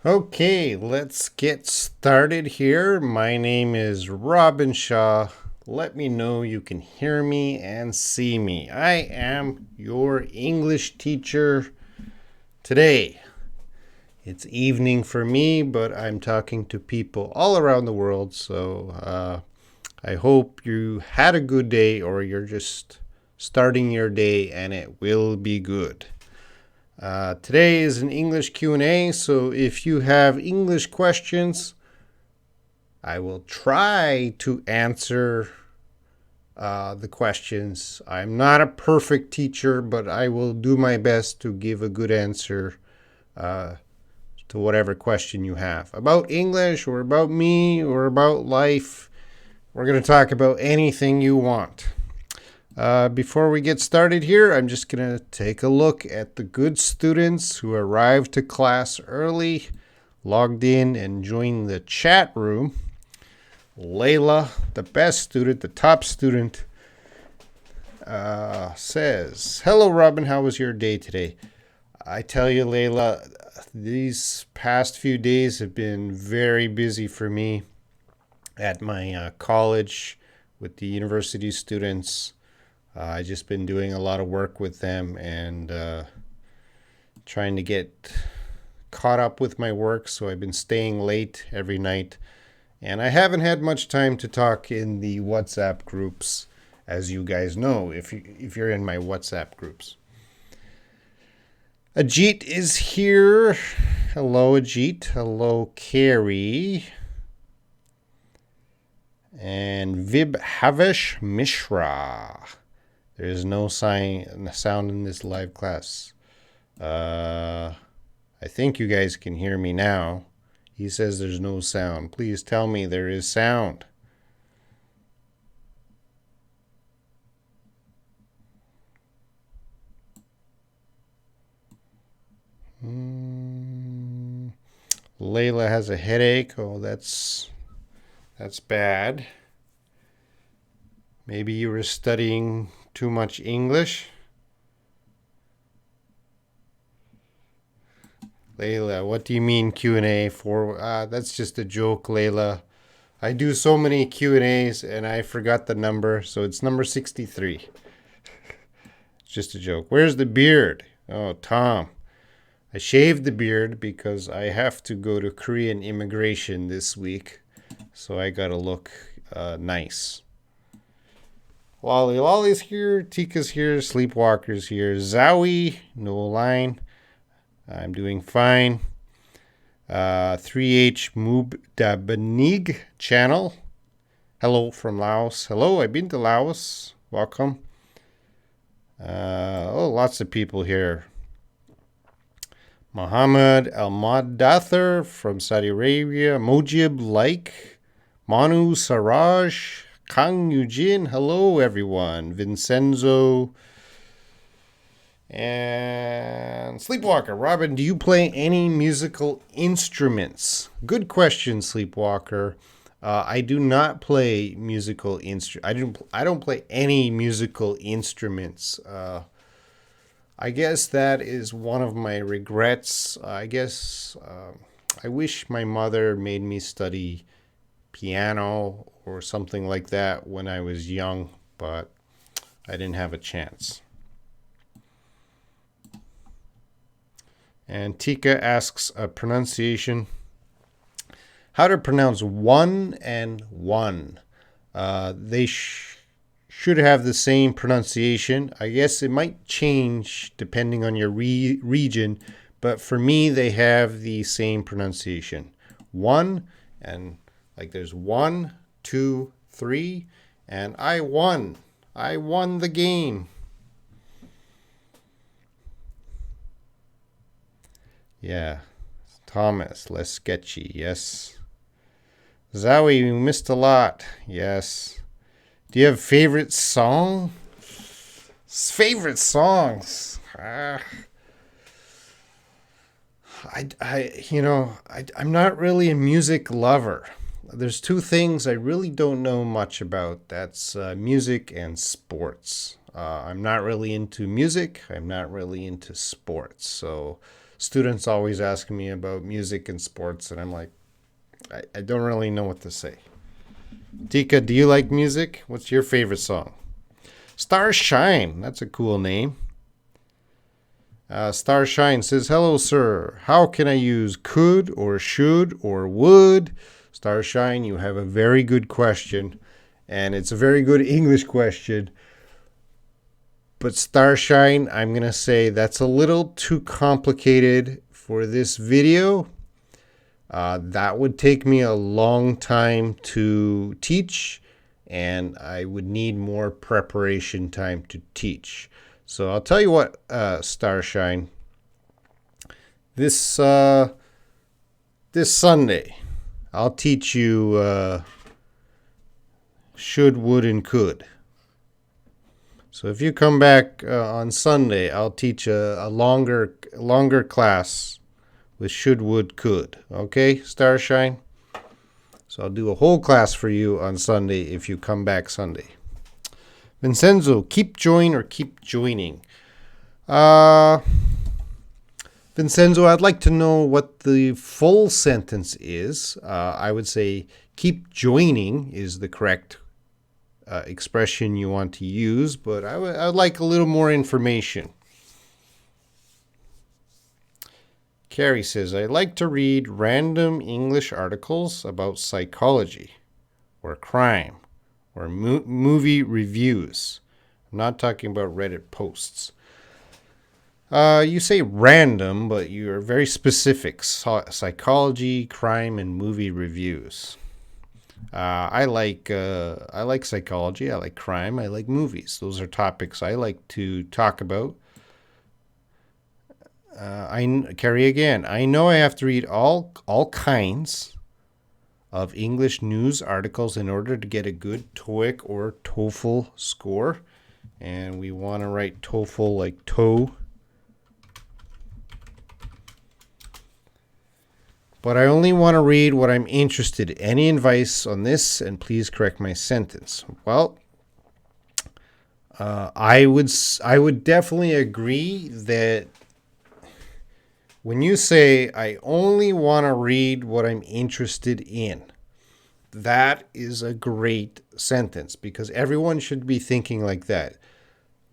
Okay, let's get started here. My name is Robin Shaw. Let me know you can hear me and see me. I am your English teacher today. It's evening for me, but I'm talking to people all around the world, so I hope you had a good day or you're just starting your day and it will be good. Today is an English Q&A, so if you have English questions, I will try to answer the questions. I'm not a perfect teacher, but I will do my best to give a good answer uh, to whatever question you have. About English or about me or about life, we're going to talk about anything you want. Before we get started here, I'm just going to take a look at the good students who arrived to class early, logged in, and joined the chat room. Leila, the best student, the top student, says, "Hello, Robin. How was your day today?" I tell you, Leila, these past few days have been very busy for me at my college with the university students. I just been doing a lot of work with them and trying to get caught up with my work. So I've been staying late every night, and I haven't had much time to talk in the WhatsApp groups, as you guys know, if you're in my WhatsApp groups. Ajit is here. Hello, Ajit. Hello, Carrie. And Vib Havish Mishra. There is no sound in this live class. I think you guys can hear me now. He says there's no sound. Please tell me there is sound. Leila has a headache. Oh, that's bad. Maybe you were studying too much English. Leila, what do you mean Q&A for? That's just a joke, Leila. I do so many Q&As and I forgot the number, so it's number 63. It's just a joke. Where's the beard? Oh, Tom. I shaved the beard because I have to go to Korean immigration this week, so I gotta look nice. Lolly's here, Tika's here, Sleepwalker's here, Zowie, no line. I'm doing fine. 3H Moob Dabanig channel. Hello from Laos. Hello, I've been to Laos. Welcome. Lots of people here. Mohammed Al Madathar from Saudi Arabia. Mojib Like. Manu Saraj. Kang Eugene. Hello, everyone. Vincenzo. And Sleepwalker. Robin, do you play any musical instruments? Good question, Sleepwalker. I do not play musical instruments. I don't play any musical instruments. I guess that is one of my regrets. I guess I wish my mother made me study piano or something like that when I was young, but I didn't have a chance. And Tika asks a pronunciation. How to pronounce one and one. They should have the same pronunciation. I guess it might change depending on your region, but for me, they have the same pronunciation. One, and like there's 1, 2, 3, and I won. I won the game. Yeah. Thomas, less sketchy. Yes. Zowie, you missed a lot. Yes. Do you have favorite song? Favorite songs. I'm not really a music lover. There's two things I really don't know much about. That's music and sports. I'm not really into music. I'm not really into sports. So students always ask me about music and sports, and I'm like, I don't really know what to say. Tika, do you like music? What's your favorite song? Starshine. That's a cool name. Starshine says, hello, sir. How can I use could or should or would? Starshine, you have a very good question, and it's a very good English question. But Starshine, I'm going to say that's a little too complicated for this video. That would take me a long time to teach, and I would need more preparation time to teach. So I'll tell you what, Starshine, this Sunday, I'll teach you should, would, and could. So if you come back on Sunday, I'll teach a longer class with should, would, could. Okay, Starshine? So I'll do a whole class for you on Sunday if you come back Sunday. Vincenzo, keep join or keep joining? Vincenzo, I'd like to know what the full sentence is. I would say keep joining is the correct expression you want to use, but I would like a little more information. Carrie says, I like to read random English articles about psychology or crime or movie reviews. I'm not talking about Reddit posts. You say random, but you're very specific. Psychology, crime, and movie reviews. I like psychology. I like crime. I like movies. Those are topics I like to talk about. Carrie again. I know I have to read all kinds of English news articles in order to get a good TOEIC or TOEFL score, and we want to write TOEFL like toe. But I only want to read what I'm interested in. Any advice on this? And please correct my sentence. Well, I would definitely agree that when you say I only want to read what I'm interested in, that is a great sentence because everyone should be thinking like that.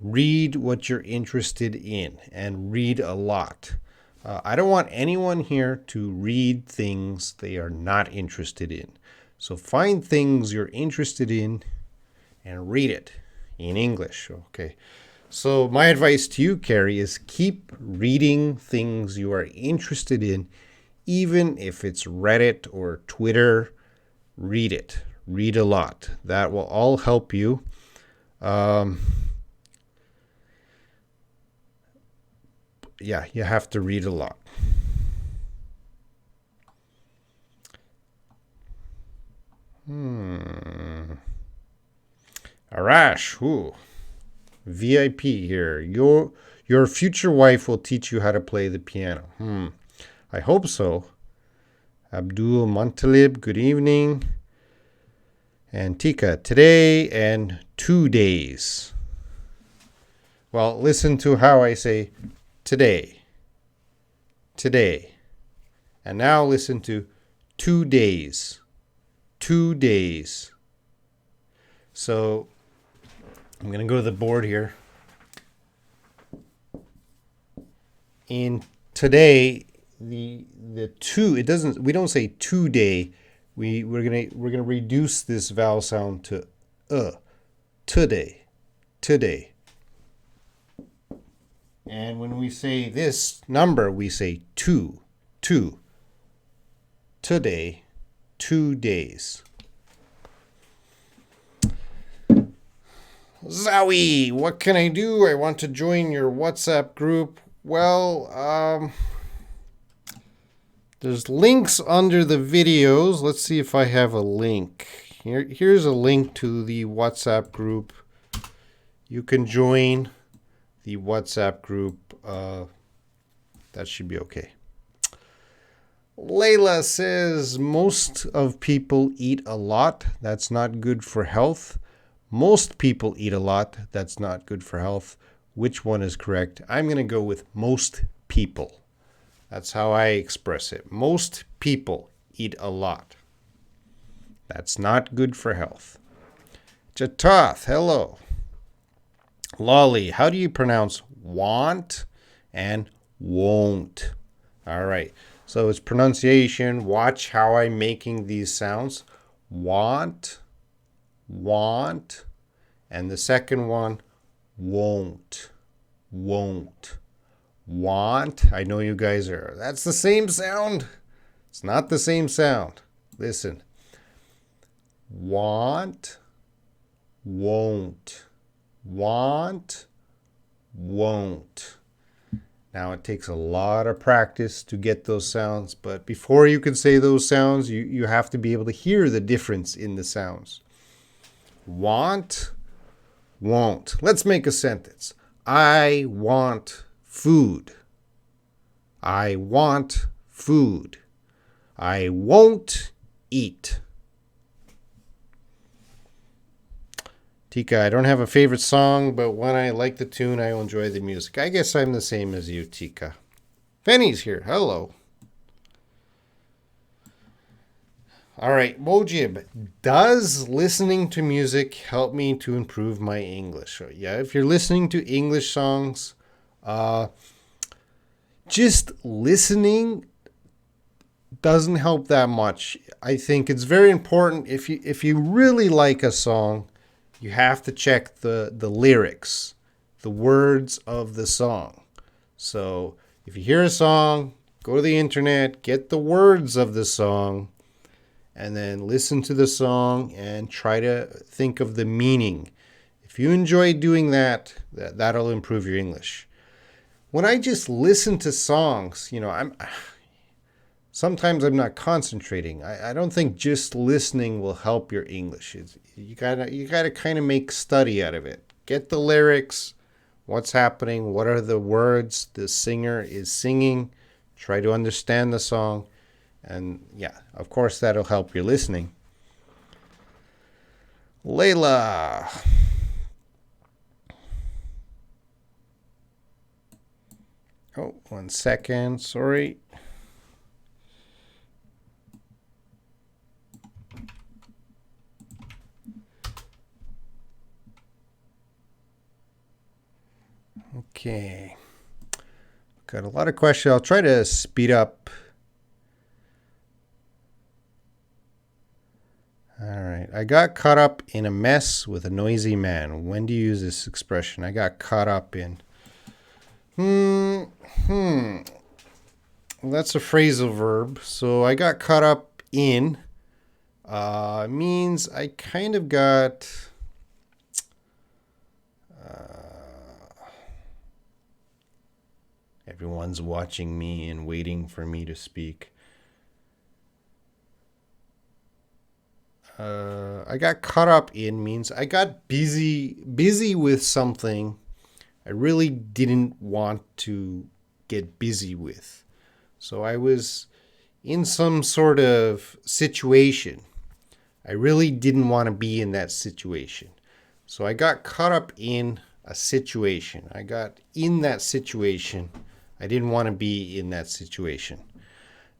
Read what you're interested in and read a lot. I don't want anyone here to read things they are not interested in. So find things you're interested in and read it in English. Okay. So my advice to you, Carrie, is keep reading things you are interested in, even if it's Reddit or Twitter. Read it. Read a lot. That will all help you. Yeah, you have to read a lot. Arash, ooh. VIP here. Your future wife will teach you how to play the piano. I hope so. Abdul Montalib, good evening. And Tika, today and 2 days. Well, listen to how I say today. Today. And now listen to 2 days. 2 days. So I'm going to go to the board here. In today, the two, it doesn't, we don't say today. We're gonna reduce this vowel sound to today. Today. And when we say this number, we say two. Today, 2 days. Zowie, what can I do? I want to join your WhatsApp group. Well, there's links under the videos. Let's see if I have a link. Here's a link to the WhatsApp group. You can join the WhatsApp group. That should be okay. Leila says, most of people eat a lot. That's not good for health. Most people eat a lot. That's not good for health. Which one is correct? I'm going to go with most people. That's how I express it. Most people eat a lot. That's not good for health. Jatoth, hello. Lolly, how do you pronounce want and won't? All right. So it's pronunciation. Watch how I'm making these sounds. Want, want. And the second one, won't, won't. Want. I know you guys are. That's the same sound. It's not the same sound. Listen. Want, won't. Want, won't. Now it takes a lot of practice to get those sounds, but before you can say those sounds, you have to be able to hear the difference in the sounds. Want, won't. Let's make a sentence. I want food. I want food. I won't eat. Tika, I don't have a favorite song, but when I like the tune, I enjoy the music. I guess I'm the same as you, Tika. Fenny's here. Hello. All right, Mojib, does listening to music help me to improve my English? So, yeah, if you're listening to English songs, just listening doesn't help that much. I think it's very important if you really like a song, you have to check the lyrics, the words of the song. So if you hear a song, go to the internet, get the words of the song, and then listen to the song and try to think of the meaning. If you enjoy doing that, that'll improve your English. When I just listen to songs, sometimes I'm not concentrating. I don't think just listening will help your English. You gotta kind of make study out of it. Get the lyrics, what's happening, what are the words the singer is singing. Try to understand the song. And yeah, of course that'll help your listening. Leila. Oh, 1 second. Sorry. Okay. Got a lot of questions. I'll try to speed up. All right. I got caught up in a mess with a noisy man. When do you use this expression? I got caught up in. Well, that's a phrasal verb. So I got caught up in means I kind of got everyone's watching me and waiting for me to speak. I got caught up in means I got busy with something I really didn't want to get busy with. So I was in some sort of situation. I really didn't want to be in that situation. So I got caught up in a situation. I got in that situation. I didn't want to be in that situation.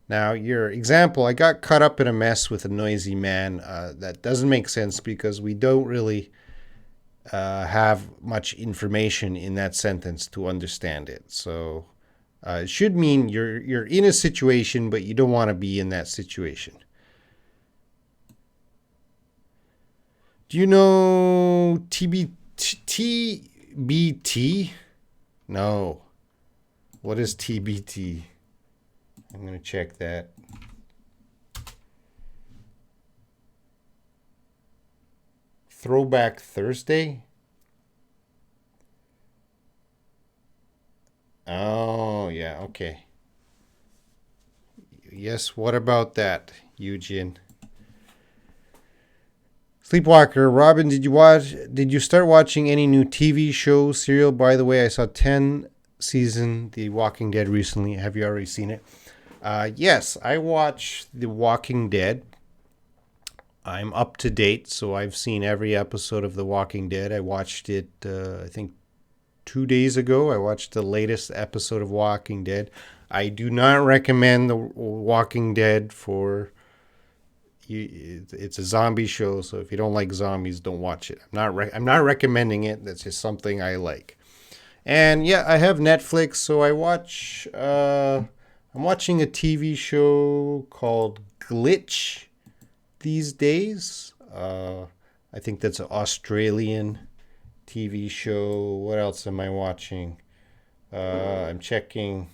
Now, your example, I got caught up in a mess with a noisy man. That doesn't make sense because we don't really have much information in that sentence to understand it. So it should mean you're in a situation, but you don't want to be in that situation. Do you know TBT? No. What is TBT? I'm going to check that. Throwback Thursday? Oh, yeah, okay. Yes, what about that, Eugene? Sleepwalker, Robin, did you start watching any new TV show, serial? By the way, I saw 10 season The Walking Dead recently. Have you already seen it? Yes, I watch The Walking Dead. I'm up to date, so I've seen every episode of The Walking Dead. I watched it, I think, 2 days ago. I watched the latest episode of Walking Dead. I do not recommend The Walking Dead for you. It's a zombie show, so if you don't like zombies, don't watch it. I'm not recommending it. That's just something I like. And yeah, I have Netflix, so I watch. I'm watching a TV show called Glitch these days. I think that's an Australian TV show. What else am I watching? I'm checking.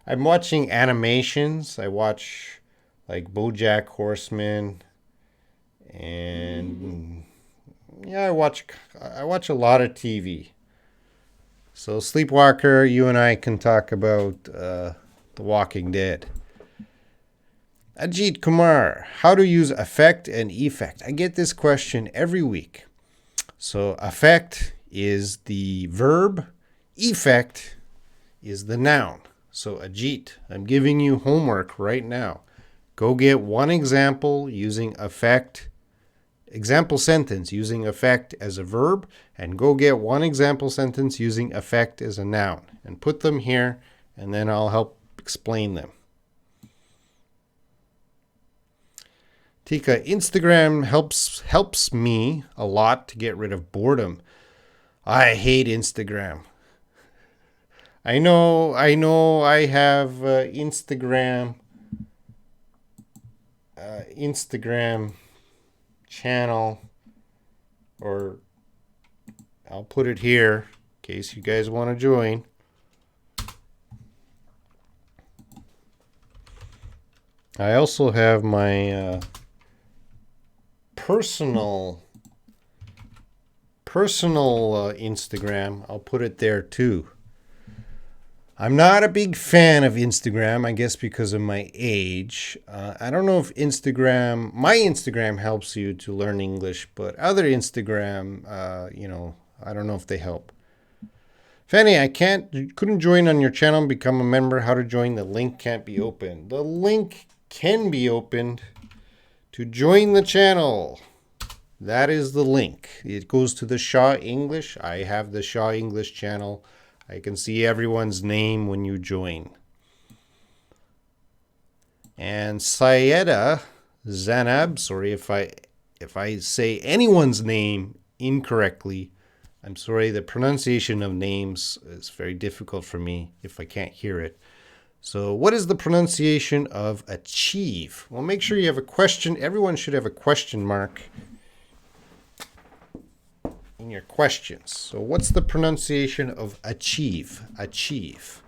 I'm watching animations. I watch like BoJack Horseman, and yeah, I watch a lot of TV. So Sleepwalker, you and I can talk about The Walking Dead. Ajit Kumar, how to use affect and effect. I get this question every week. So affect is the verb, effect is the noun. So Ajit, I'm giving you homework right now. Go get one example using affect, example sentence using affect as a verb, and go get one example sentence using affect as a noun, and put them here, and then I'll help explain them. Tika, Instagram helps me a lot to get rid of boredom. I hate Instagram. I know I have Instagram channel, or I'll put it here in case you guys want to join. I also have my personal Instagram. I'll put it there too. I'm not a big fan of Instagram, I guess because of my age. I don't know if my Instagram helps you to learn English, but other Instagram, I don't know if they help. Fanny, couldn't join on your channel and become a member. How to join? The link can't be opened. The link can be opened to join the channel. That is the link. It goes to the Shaw English. I have the Shaw English channel. I can see everyone's name when you join. And Sayeda Zanab, sorry if I say anyone's name incorrectly. I'm sorry, the pronunciation of names is very difficult for me if I can't hear it. So what is the pronunciation of achieve? Well, make sure you have a question. Everyone should have a question mark in your questions. So what's the pronunciation of achieve? Achieve.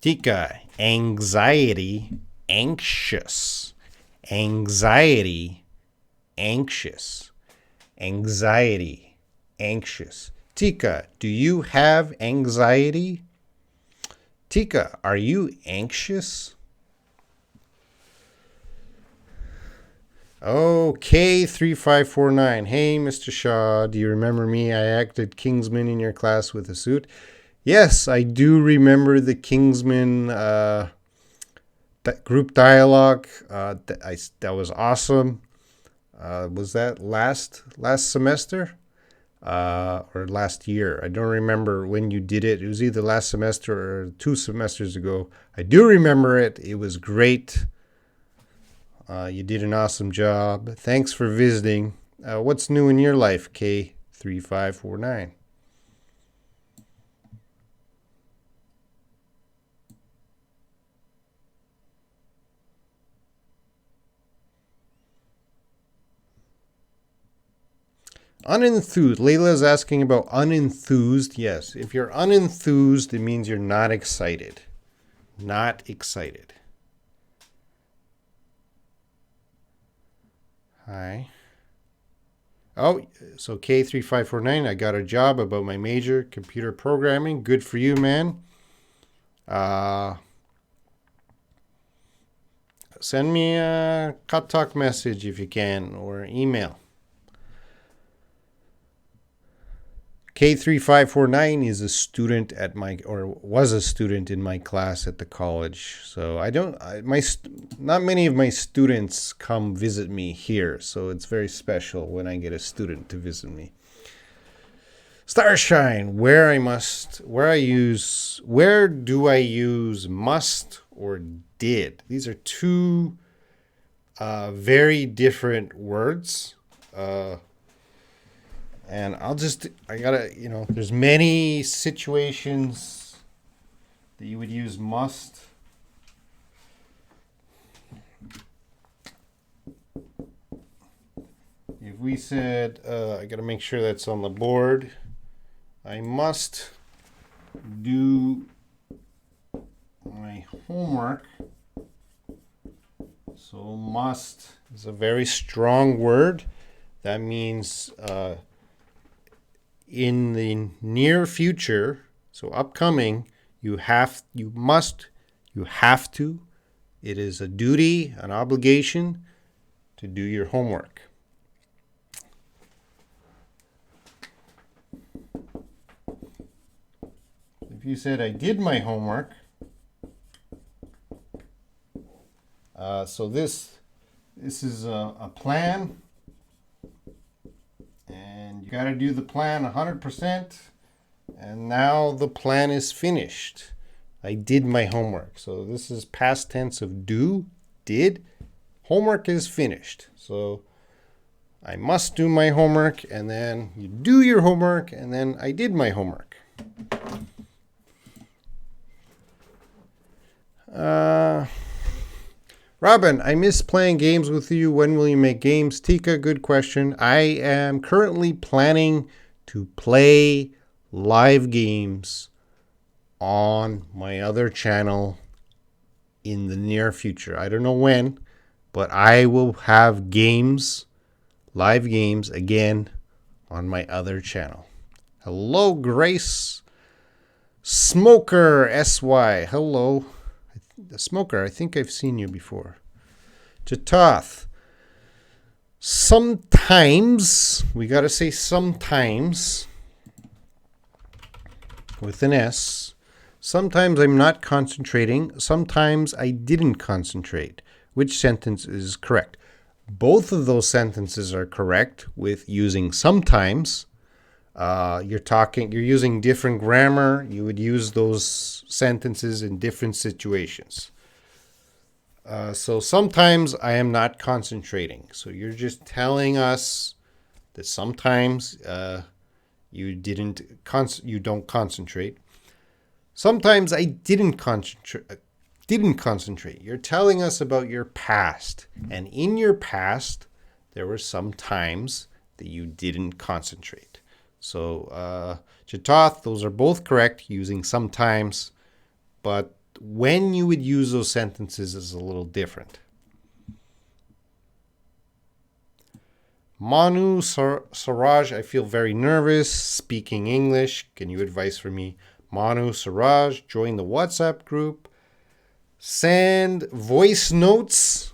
Tika, anxiety, anxious. Anxiety, anxious. Anxiety, anxious. Tika, do you have anxiety? Tika, are you anxious? Okay, 3549. Hey, Mr. Shaw, do you remember me? I acted Kingsman in your class with a suit. Yes, I do remember the Kingsman group dialogue. That was awesome. Was that last semester or last year? I don't remember when you did it. It was either last semester or 2 semesters ago. I do remember it. It was great. You did an awesome job. Thanks for visiting. What's new in your life, K3549? Unenthused. Leila is asking about unenthused. Yes, if you're unenthused, it means you're not excited. Not excited. Hi. Oh, so K3549, I got a job about my major, computer programming. Good for you, man. Send me a cut talk message if you can, or email. K3549 is a student at was a student in my class at the college. So not many of my students come visit me here. So it's very special when I get a student to visit me. Starshine, where do I use must or did? These are two very different words. And there's many situations that you would use must. If we said, I got to make sure that's on the board. I must do my homework. So must is a very strong word. That means in the near future, so upcoming, you have to. It is a duty, an obligation to do your homework. If you said I did my homework, so this is a plan, and you got to do the plan 100%, and now the plan is finished. I did my homework. So this is past tense of do, did. Homework is finished. So I must do my homework, and then you do your homework, and then I did my homework. Robin, I miss playing games with you. When will you make games? Tika, good question. I am currently planning to play live games on my other channel in the near future. I don't know when, but I will have games, live games again on my other channel. Hello, Grace. Smoker, S-Y. Hello. Smoker, I think I've seen you before. Jatoth. Sometimes, we got to say sometimes with an S. Sometimes I'm not concentrating. Sometimes I didn't concentrate. Which sentence is correct? Both of those sentences are correct with using sometimes. You're using different grammar. You would use those sentences in different situations. So sometimes I am not concentrating. So you're just telling us that sometimes you don't concentrate. Sometimes I didn't concentrate. You're telling us about your past, and in your past there were some times that you didn't concentrate. So, Jatoth, those are both correct using sometimes, but when you would use those sentences is a little different. Manu Saraj, I feel very nervous speaking English. Can you advise for me? Manu Saraj, join the WhatsApp group. Send voice notes.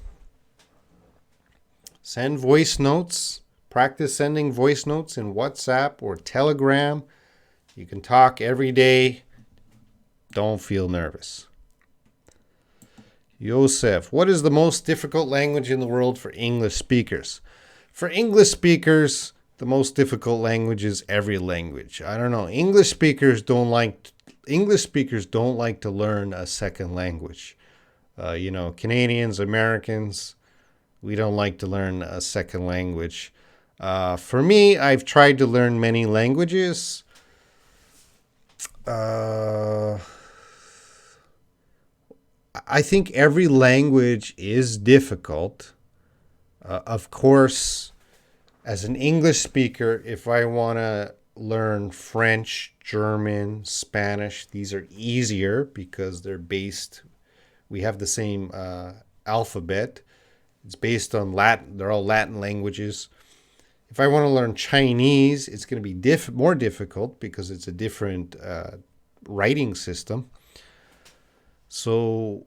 Send voice notes. Practice sending voice notes in WhatsApp or Telegram. You can talk every day. Don't feel nervous. Yosef, what is the most difficult language in the world for English speakers? For English speakers, the most difficult language is every language. I don't know. English speakers don't like to learn a second language. Canadians, Americans, we don't like to learn a second language. For me, I've tried to learn many languages. I think every language is difficult. Of course, as an English speaker, if I want to learn French, German, Spanish, these are easier because we have the same alphabet. It's based on Latin. They're all Latin languages. If I want to learn Chinese, it's going to be more difficult because it's a different writing system. So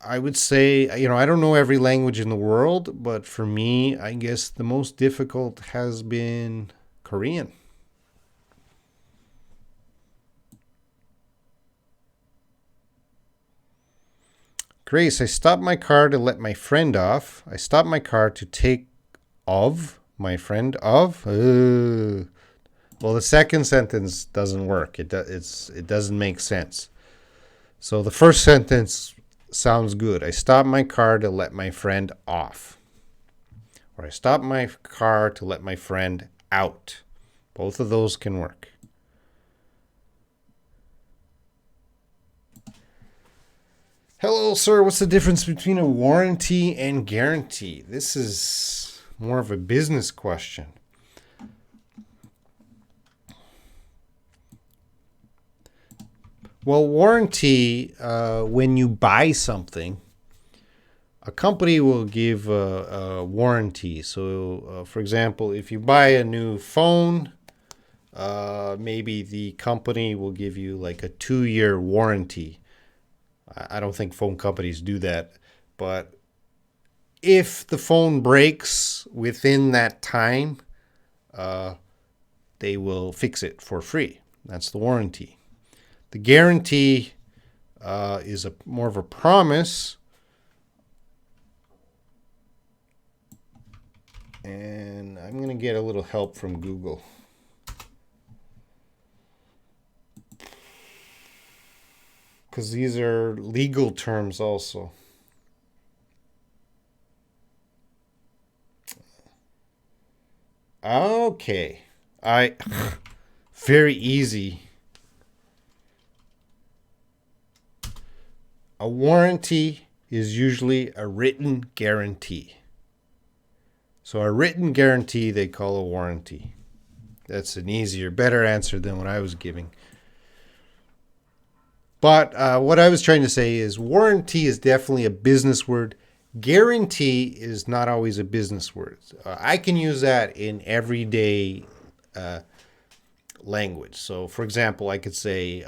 I would say, I don't know every language in the world, but for me, I guess the most difficult has been Korean. Grace, I stopped my car to let my friend off. I stopped my car to take my friend off. Well, the second sentence doesn't work. It doesn't make sense. So the first sentence sounds good. I stopped my car to let my friend off. Or I stopped my car to let my friend out. Both of those can work. Hello, sir. What's the difference between a warranty and guarantee? This is more of a business question. Well, warranty, when you buy something, a company will give a warranty. So, for example, if you buy a new phone, maybe the company will give you like a 2-year warranty. I don't think phone companies do that, but if the phone breaks within that time, they will fix it for free. That's the warranty. The guarantee is more of a promise. And I'm going to get a little help from Google. Because these are legal terms also. Okay. Very easy. A warranty is usually a written guarantee. So a written guarantee they call a warranty. That's an easier, better answer than what I was giving. But what I was trying to say is warranty is definitely a business word. Guarantee is not always a business word. I can use that in everyday language. So, for example, I could say,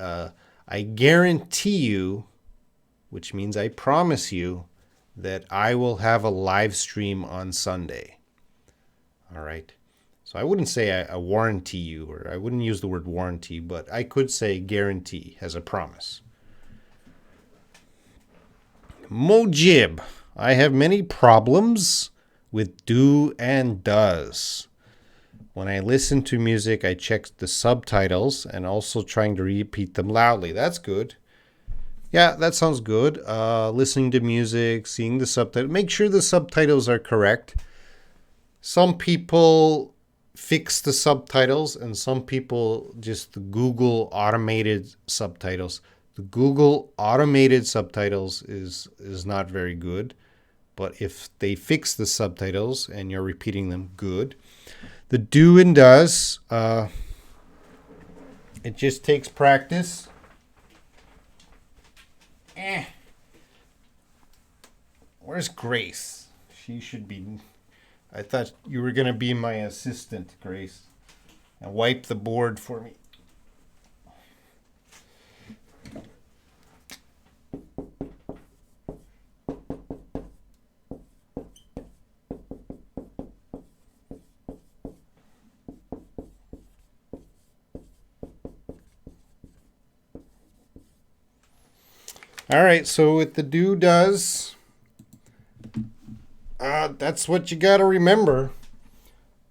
I guarantee you, which means I promise you, that I will have a live stream on Sunday. All right. So I wouldn't say I warranty you, or I wouldn't use the word warranty, but I could say guarantee as a promise. Mojib. I have many problems with do and does. When I listen to music, I check the subtitles and also trying to repeat them loudly. That's good. Yeah, that sounds good. Listening to music, seeing the subtitles. Make sure the subtitles are correct. Some people fix the subtitles and some people just Google automated subtitles. The Google automated subtitles is not very good, but if they fix the subtitles and you're repeating them, good. The do and does, it just takes practice. Where's Grace? She should be... I thought you were going to be my assistant, Grace, and wipe the board for me. All right, so with the do does, that's what you got to remember.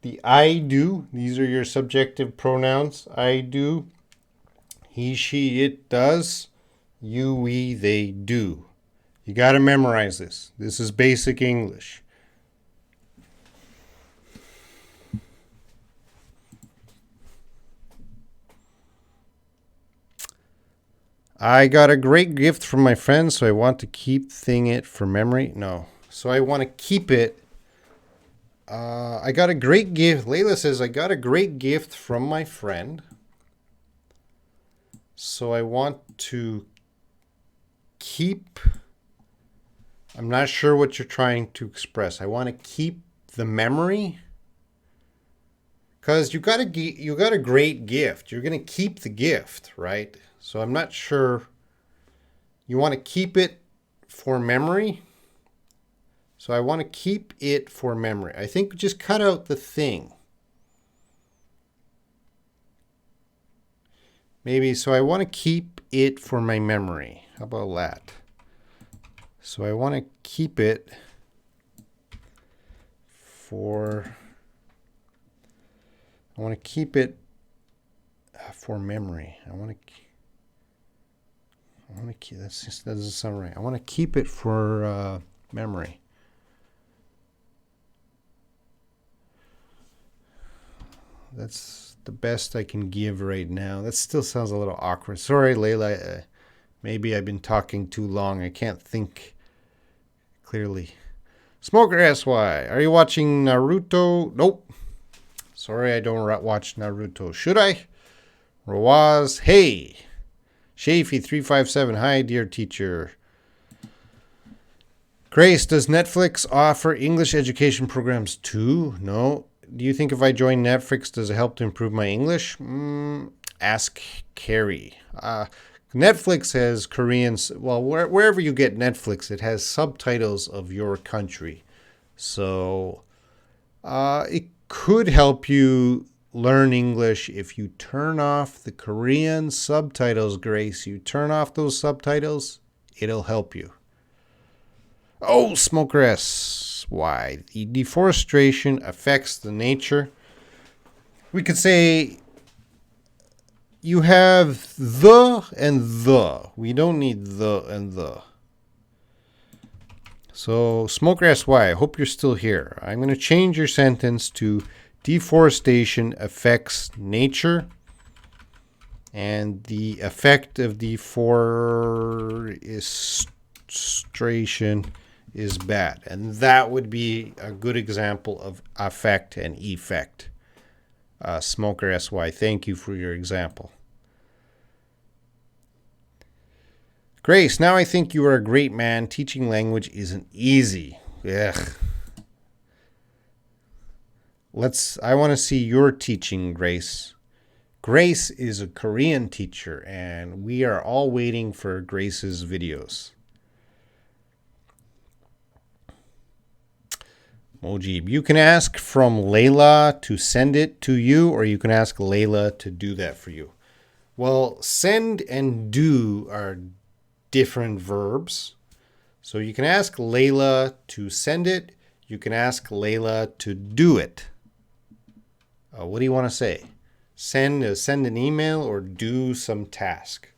The I do, these are your subjective pronouns. I do, he, she, it does, you, we, they do. You got to memorize this. This is basic English. I got a great gift from my friend, so I want to keep it for memory. No. So I want to keep it. I got a great gift. Leila says, I got a great gift from my friend. So I want to keep. I'm not sure what you're trying to express. I want to keep the memory. Because you got a great gift. You're going to keep the gift, right? So I'm not sure. You want to keep it for memory. So I want to keep it for memory. I think just cut out the thing. Maybe, so I want to keep it for my memory. How about that? So I want to keep it for... I want to keep it For memory. I want to keep, that doesn't sound right. I want to keep it for memory. That's the best I can give right now. That still sounds a little awkward. Sorry, Leila. Maybe I've been talking too long. I can't think clearly. Smoker SY, are you watching Naruto? Nope. Sorry, I don't watch Naruto. Should I? Rawaz, hey. Shafy357, hi, dear teacher. Grace, does Netflix offer English education programs too? No. Do you think if I join Netflix, does it help to improve my English? Ask Carrie. Netflix has Koreans. Well, wherever you get Netflix, it has subtitles of your country. So it could help you learn English if you turn off the Korean subtitles, Grace. You turn off those subtitles, it'll help you. Oh, Smoker S. Why? The deforestation affects the nature. We could say you have the and the. We don't need the and the. So, Smoker SY, I hope you're still here. I'm going to change your sentence to deforestation affects nature, and the effect of deforestation is bad. And that would be a good example of affect and effect. Smoker SY, thank you for your example. Grace, now I think you are a great man. Teaching language isn't easy. Ugh. I want to see your teaching, Grace. Grace is a Korean teacher, and we are all waiting for Grace's videos. Mojib, you can ask from Leila to send it to you, or you can ask Leila to do that for you. Well, send and do are different verbs. So you can ask Leila to send it. You can ask Leila to do it. What do you want to say? Send an email or do some task.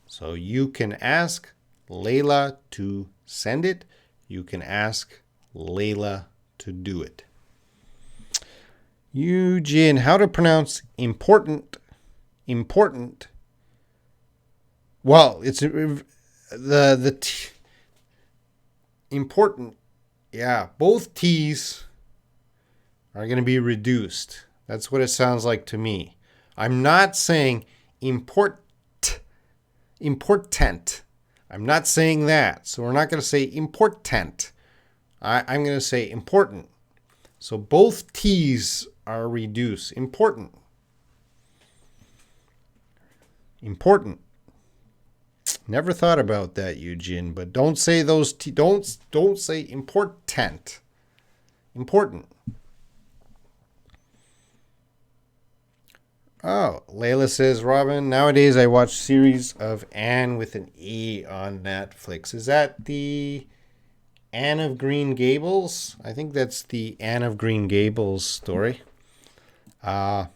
So you can ask Leila to send it. You can ask Leila to do it. Eugene, how to pronounce important? Important. Well, it's important. Yeah, both T's are going to be reduced. That's what it sounds like to me. I'm not saying important. I'm not saying that. So we're not going to say important. I'm going to say important. So both T's are reduced. Important. Important. Never thought about that, Eugene, but don't say those don't say important. Important. Oh, Leila says, Robin, nowadays I watch series of Anne with an E on Netflix. Is that the Anne of Green Gables? I think that's the Anne of Green Gables story. I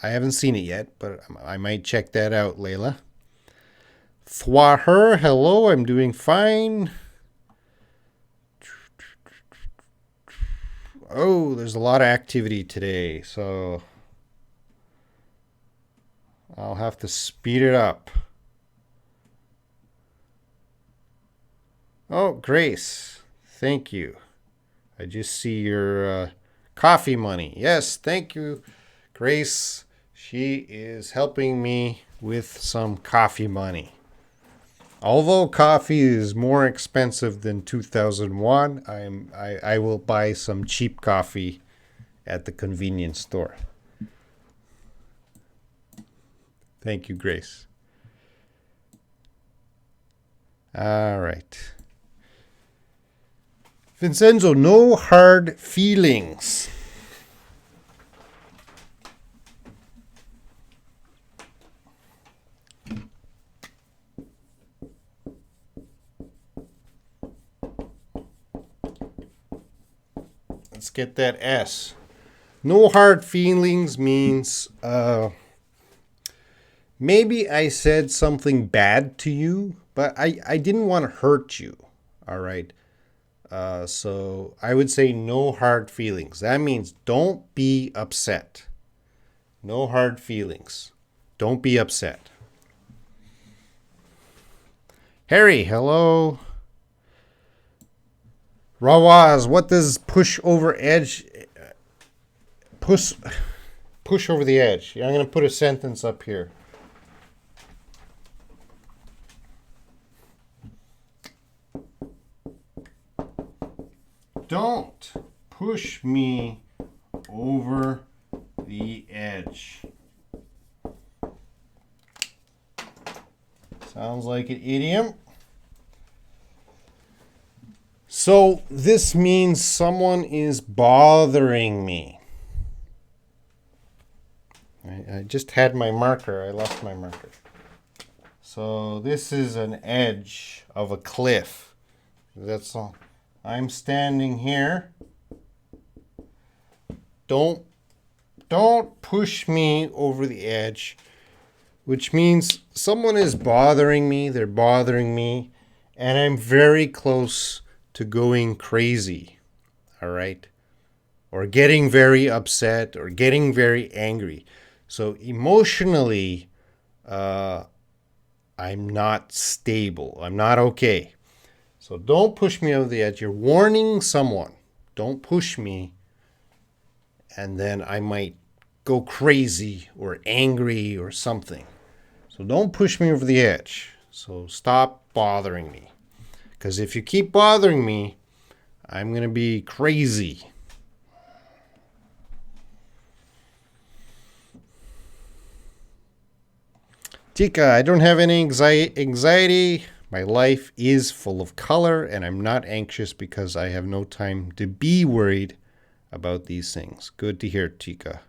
haven't seen it yet, but I might check that out, Leila. Thwaher, hello, I'm doing fine. Oh, there's a lot of activity today, so I'll have to speed it up. Oh, Grace, thank you. I just see your coffee money. Yes, thank you, Grace. She is helping me with some coffee money. Although coffee is more expensive than 2001, I will buy some cheap coffee at the convenience store. Thank you, Grace. All right. Vincenzo, no hard feelings. Let's get that S. No hard feelings means Maybe I said something bad to you, but I didn't want to hurt you. All right. So I would say no hard feelings. That means don't be upset. No hard feelings. Don't be upset. Harry, hello. Rawaz, what does push over edge push over the edge? I'm going to put a sentence up here. Don't push me over the edge. Sounds like an idiom. So this means someone is bothering me. I just had my marker. I lost my marker. So this is an edge of a cliff. That's all. I'm standing here. Don't push me over the edge, which means someone is bothering me. They're bothering me, and I'm very close to going crazy. All right? Or getting very upset or getting very angry. So emotionally, I'm not stable. I'm not okay. So don't push me over the edge. You're warning someone. Don't push me. And then I might go crazy or angry or something. So don't push me over the edge. So stop bothering me. Because if you keep bothering me, I'm going to be crazy. Tika, I don't have any anxiety. My life is full of color, and I'm not anxious because I have no time to be worried about these things. Good to hear, Tika.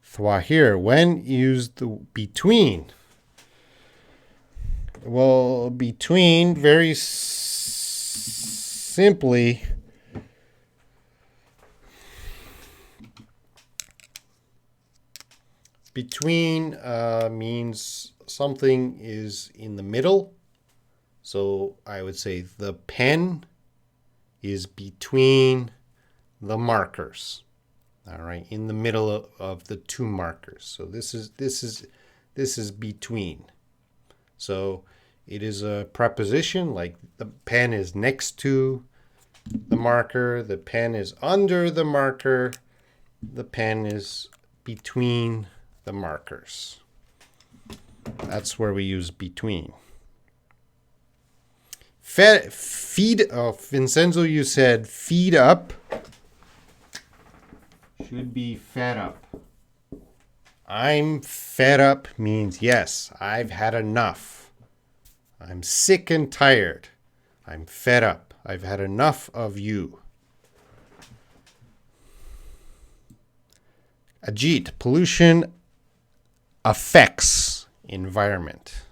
Thwahir, when used the between? Well, between, very simply, between means something is in the middle. So I would say the pen is between the markers. All right, in the middle of the two markers. So this is between. So it is a preposition, like the pen is next to the marker, the pen is under the marker, the pen is between the markers. That's where we use between. Vincenzo, you said feed up. Should be fed up. I'm fed up means yes, I've had enough. I'm sick and tired. I'm fed up. I've had enough of you. Ajit, pollution affects environment.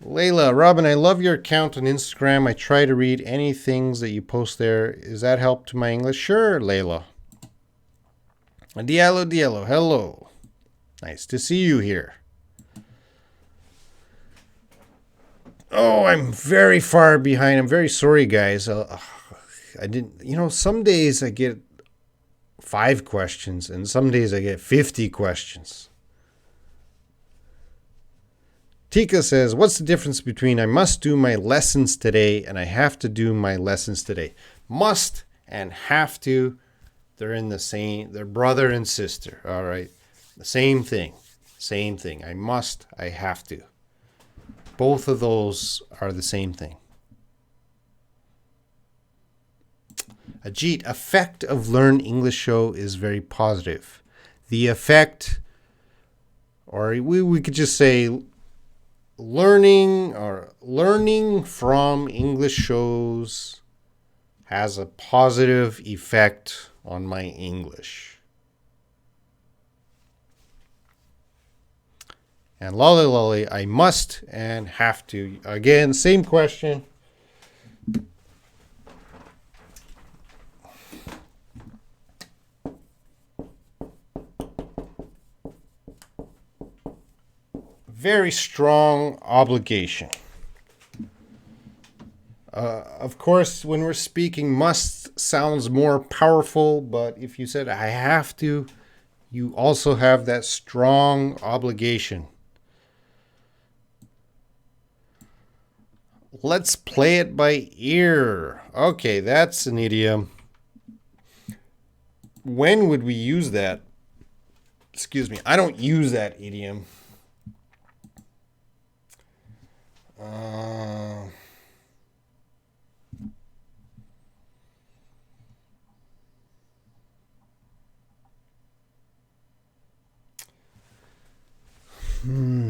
Leila, Robin, I love your account on Instagram. I try to read any things that you post there. Is that help to my English? Sure, Leila. Diallo, hello. Nice to see you here. Oh, I'm very far behind. I'm very sorry, guys. I didn't, some days I get 5 questions, and some days I get 50 questions. Tika says, what's the difference between I must do my lessons today and I have to do my lessons today? Must and have to, they're in the same, they're brother and sister, all right? The same thing. I must, I have to. Both of those are the same thing. Ajit, effect of Learn English Show is very positive. The effect, or we could just say learning from English shows has a positive effect on my English. And lolly, I must and have to. Again, same question. very strong obligation. Of course, when we're speaking, must sounds more powerful, but if you said I have to, you also have that strong obligation. Let's play it by ear. Okay, that's an idiom. When would we use that? Excuse me, I don't use that idiom.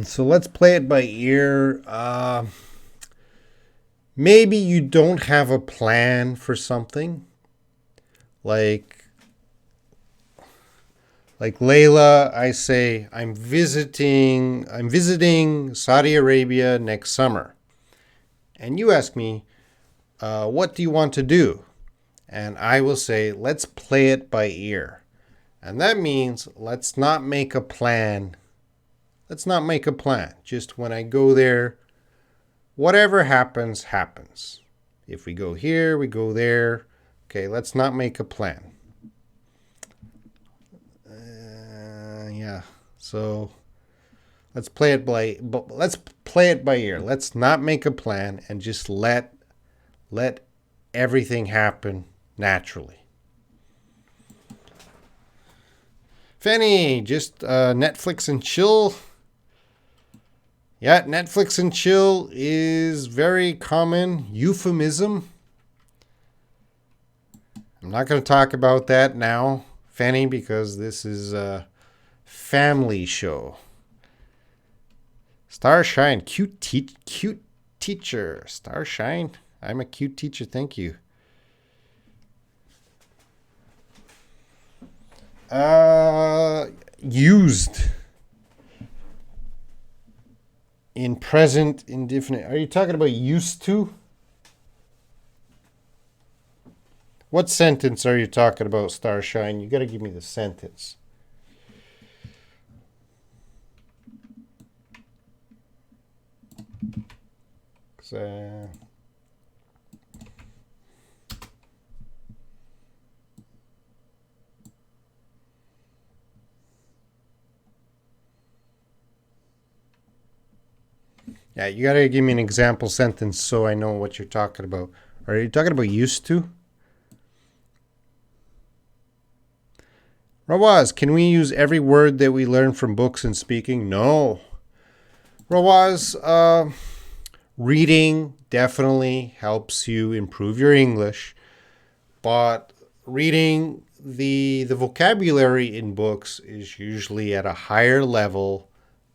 So let's play it by ear. Maybe you don't have a plan for something. Like Leila, I say I'm visiting Saudi Arabia next summer. And you ask me, what do you want to do? And I will say, let's play it by ear. And that means let's not make a plan. Let's not make a plan. Just when I go there, whatever happens, happens. If we go here, we go there. Okay, let's not make a plan. Yeah. So let's play it by ear. Let's not make a plan and just let everything happen naturally. Fanny, just Netflix and chill. Yeah, Netflix and chill is very common euphemism. I'm not going to talk about that now, Fanny, because this is a family show. Starshine, cute teacher. Starshine, I'm a cute teacher, thank you. Used in present indefinite. Are you talking about used to? What sentence are you talking about, Starshine? You got to give me the sentence. Yeah, you got to give me an example sentence so I know what you're talking about. Are you talking about used to? Rawaz, can we use every word that we learn from books in speaking? No. Rawaz, reading definitely helps you improve your English, but reading the vocabulary in books is usually at a higher level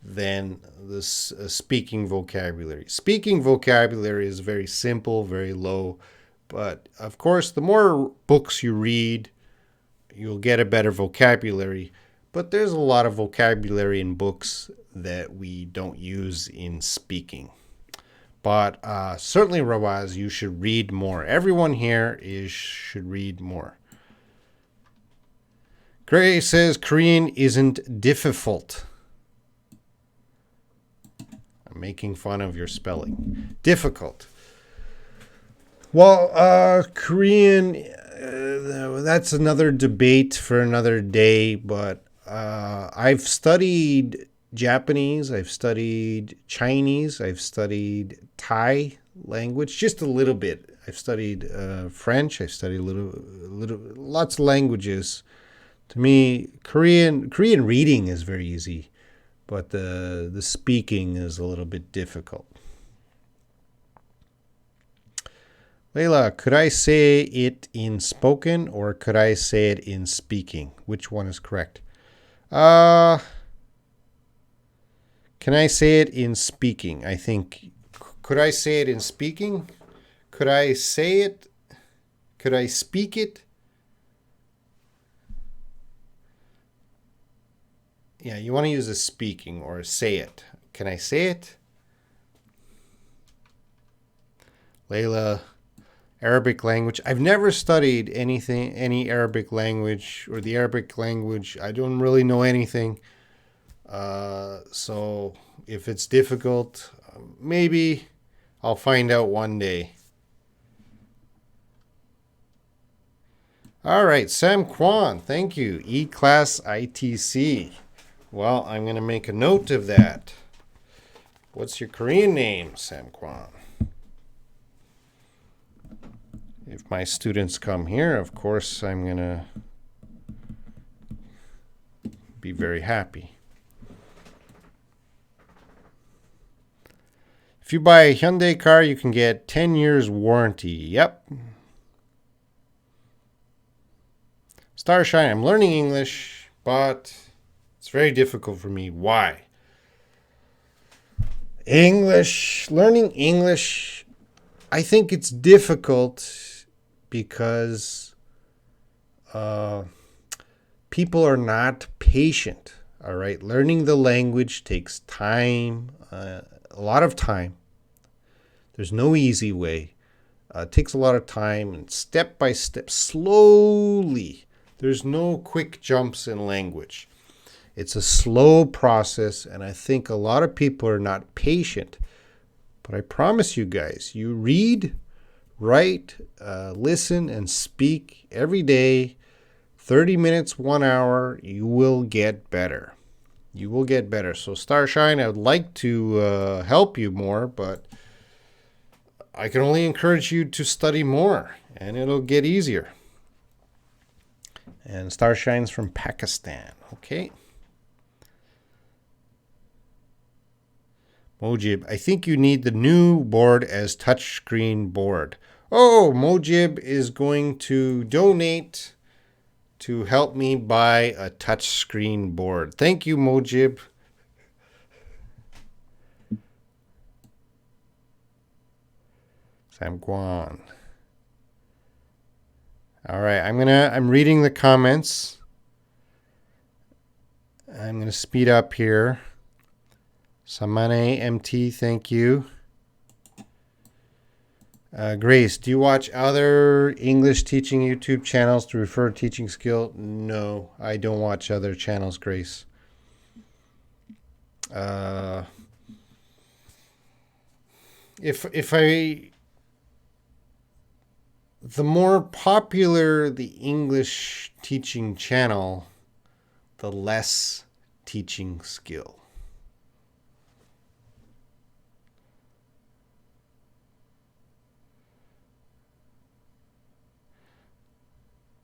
than the speaking vocabulary. Speaking vocabulary is very simple, very low, but of course, the more books you read, you'll get a better vocabulary. But there's a lot of vocabulary in books that we don't use in speaking. But certainly, Rawaz, you should read more. Everyone here should read more. Gray says Korean isn't difficult. I'm making fun of your spelling. Difficult. Well, Korean, that's another debate for another day, but I've studied Japanese, I've studied Chinese, I've studied Thai language, just a little bit. I've studied French, I've studied lots of languages. To me, Korean reading is very easy, but the speaking is a little bit difficult. Leila, could I say it in spoken or could I say it in speaking? Which one is correct? Can I say it in speaking? I think. Could I say it in speaking? Could I say it? Could I speak it? Yeah, you want to use a speaking or a say it. Can I say it? Leila, Arabic language. I've never studied any Arabic language or the Arabic language. I don't really know anything. So if it's difficult, maybe I'll find out one day. All right, Sam Kwan, thank you. E-Class ITC. Well, I'm going to make a note of that. What's your Korean name, Sam Kwan? If my students come here, of course, I'm going to be very happy. If you buy a Hyundai car, you can get 10 years warranty. Yep. Starshine, I'm learning English, but it's very difficult for me. Why? Learning English, I think it's difficult because people are not patient. All right, learning the language takes time, a lot of time. There's no easy way. It takes a lot of time and step by step, slowly. There's no quick jumps in language. It's a slow process, and I think a lot of people are not patient. But I promise you guys, you read, write, listen, and speak every day, 30 minutes, 1 hour, you will get better. You will get better. So Starshine, I would like to help you more, but I can only encourage you to study more, and it'll get easier. And Starshine's from Pakistan. Okay. Mojib, I think you need the new board as touchscreen board. Oh, Mojib is going to donate to help me buy a touchscreen board. Thank you, Mojib. Sam Guan. All right, I'm reading the comments. I'm gonna speed up here. Samane MT, thank you. Grace, do you watch other English teaching YouTube channels to refer teaching skill? No, I don't watch other channels, Grace. The more popular the English teaching channel, the less teaching skill.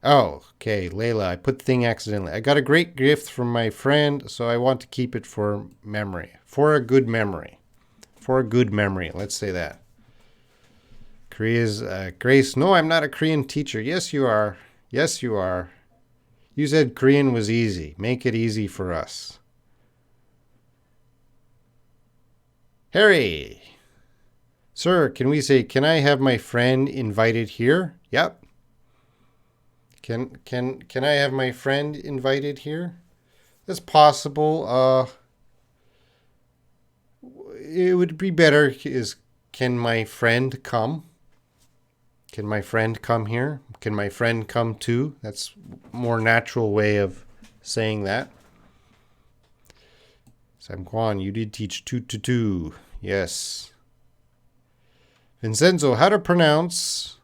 Oh, okay, Leila, I put the thing accidentally. I got a great gift from my friend, so I want to keep it for memory. For a good memory. For a good memory, let's say that. Korea's Grace, no, I'm not a Korean teacher. Yes, you are. Yes, you are. You said Korean was easy. Make it easy for us. Harry. Sir, can we say, can I have my friend invited here? Yep. Can I have my friend invited here? That's possible. It would be better is, can my friend come? Can my friend come here? Can my friend come too? That's a more natural way of saying that. Sam Kwan, you did teach 2 to 2. Yes. Vincenzo, how to pronounce?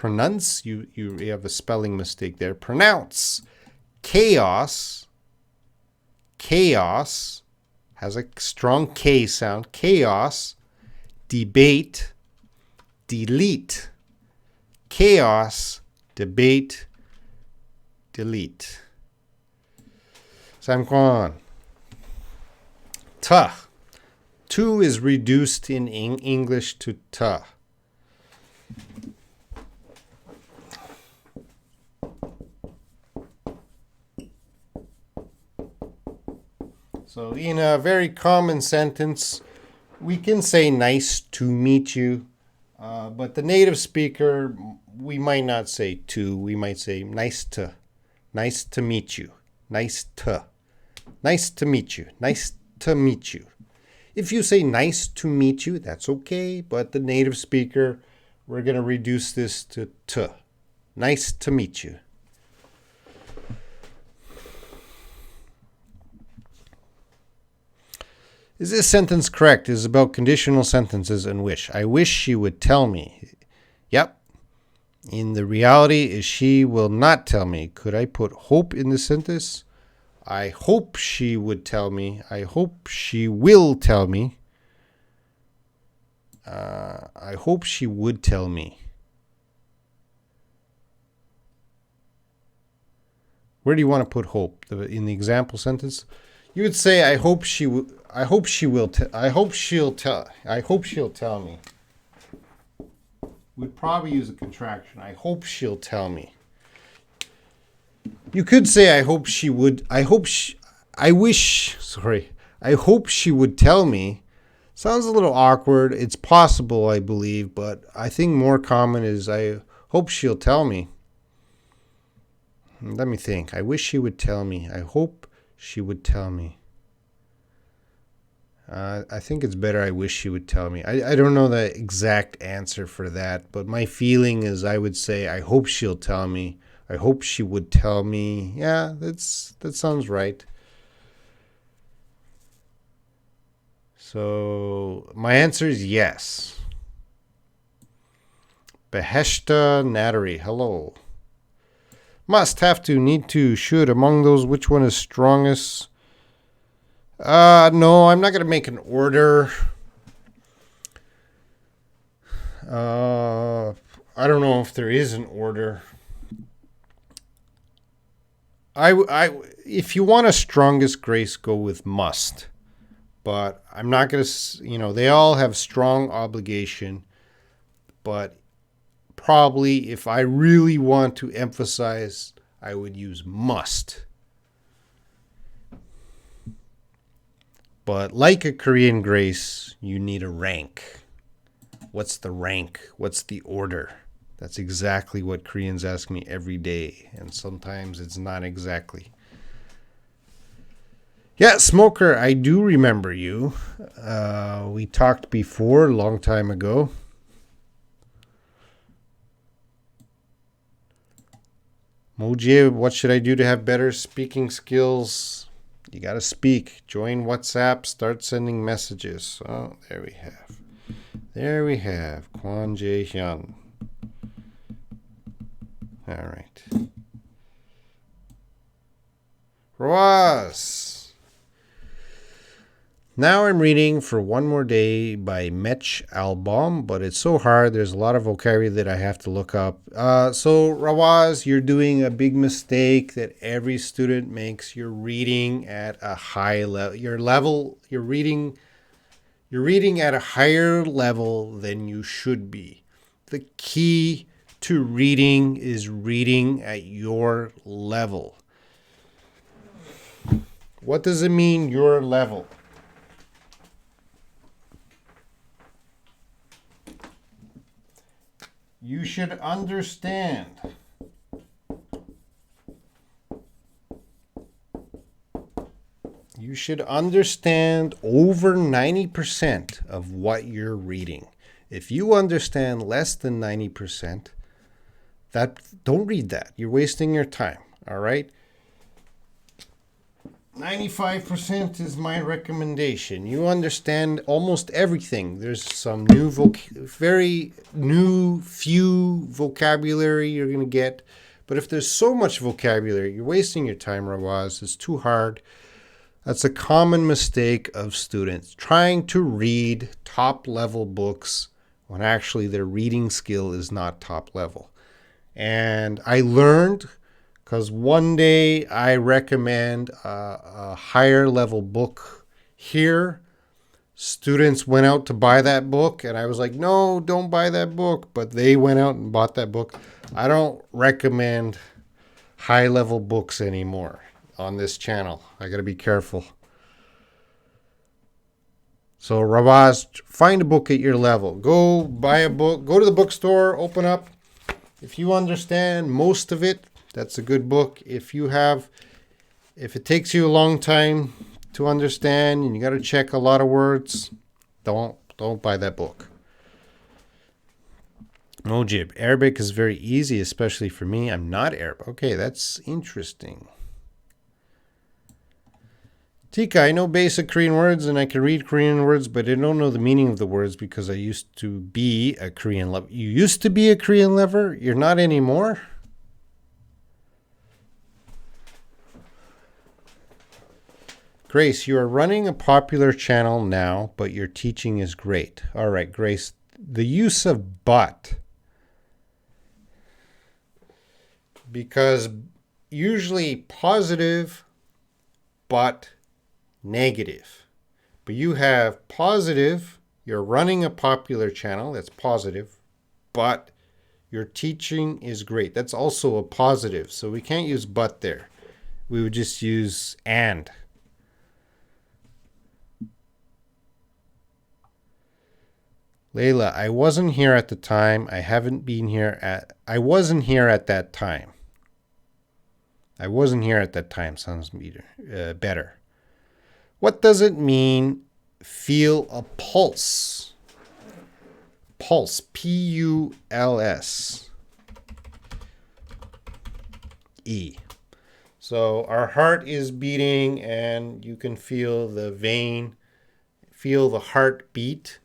You have a spelling mistake there. Pronounce. Chaos. Chaos has a strong K sound. Chaos. Debate. Delete. Chaos, debate, delete. Sam Kwan. Ta. Tu is reduced in English to ta. So in a very common sentence, we can say nice to meet you. But the native speaker, we might not say to, we might say nice to meet you, nice to meet you, nice to meet you. If you say nice to meet you, that's okay, but the native speaker, we're going to reduce this to, nice to meet you. Is this sentence correct? It is about conditional sentences and wish. I wish she would tell me. Yep. In the reality is she will not tell me. Could I put hope in the sentence? I hope she would tell me. I hope she will tell me. I hope she would tell me. Where do you want to put hope? In the example sentence? You would say, I hope she will. I hope she will. I hope she'll tell. I hope she'll tell me. We'd probably use a contraction. I hope she'll tell me. You could say, I hope she would. I hope she would tell me. Sounds a little awkward. It's possible, I believe, but I think more common is, I hope she'll tell me. Let me think. I wish she would tell me. I hope she would tell me. I think it's better, I wish she would tell me. I don't know the exact answer for that, but my feeling is I would say, I hope she'll tell me. I hope she would tell me. Yeah, that sounds right. So my answer is yes. Beheshta Nattery, hello. Must, have to, need to, should, among those, which one is strongest? No, I'm not going to make an order. I don't know if there is an order. If you want a strongest grace, go with must. But I'm not going to, they all have strong obligation. But probably if I really want to emphasize, I would use must. But like a Korean grace, you need a rank. What's the rank? What's the order? That's exactly what Koreans ask me every day. And sometimes it's not exactly. Yeah, Smoker, I do remember you. We talked before, a long time ago. Moji, what should I do to have better speaking skills? You got to speak. Join WhatsApp. Start sending messages. Oh, there we have. There we have. Kwon Jae Hyun. All right. Roaz. Now I'm reading For One More Day by Mech Albom, but it's so hard. There's a lot of vocabulary that I have to look up. So Rawaz, you're doing a big mistake that every student makes. You're reading at a high level. You're reading at a higher level than you should be. The key to reading is reading at your level. What does it mean, your level? You should understand. You should understand over 90% of what you're reading. If you understand less than 90%, don't read that. You're wasting your time, all right? 95% is my recommendation. You understand almost everything. There's some very few vocabulary you're going to get. But if there's so much vocabulary, you're wasting your time, Rawaz. It's too hard. That's a common mistake of students, trying to read top-level books when actually their reading skill is not top level. And I learned, because one day I recommend a higher level book here. Students went out to buy that book, and I was like, no, don't buy that book. But they went out and bought that book. I don't recommend high level books anymore on this channel. I got to be careful. So Rawaz, find a book at your level. Go buy a book. Go to the bookstore, open up. If you understand most of it, that's a good book. If it takes you a long time to understand and you got to check a lot of words, don't buy that book. Mojib, Arabic is very easy, especially for me. I'm not Arab. Okay, that's interesting. Tika, I know basic Korean words and I can read Korean words, but I don't know the meaning of the words because I used to be a Korean lover. You used to be a Korean lover? You're not anymore? Grace, you are running a popular channel now, but your teaching is great. All right, Grace, the use of but. Because usually positive, but negative. But you have positive, you're running a popular channel, that's positive, but your teaching is great. That's also a positive. So we can't use but there. We would just use and. Leila, I wasn't here at the time. I wasn't here at that time. I wasn't here at that time sounds better. What does it mean, feel a pulse? Pulse, P-U-L-S. E. So our heart is beating and you can feel the vein, feel the heartbeat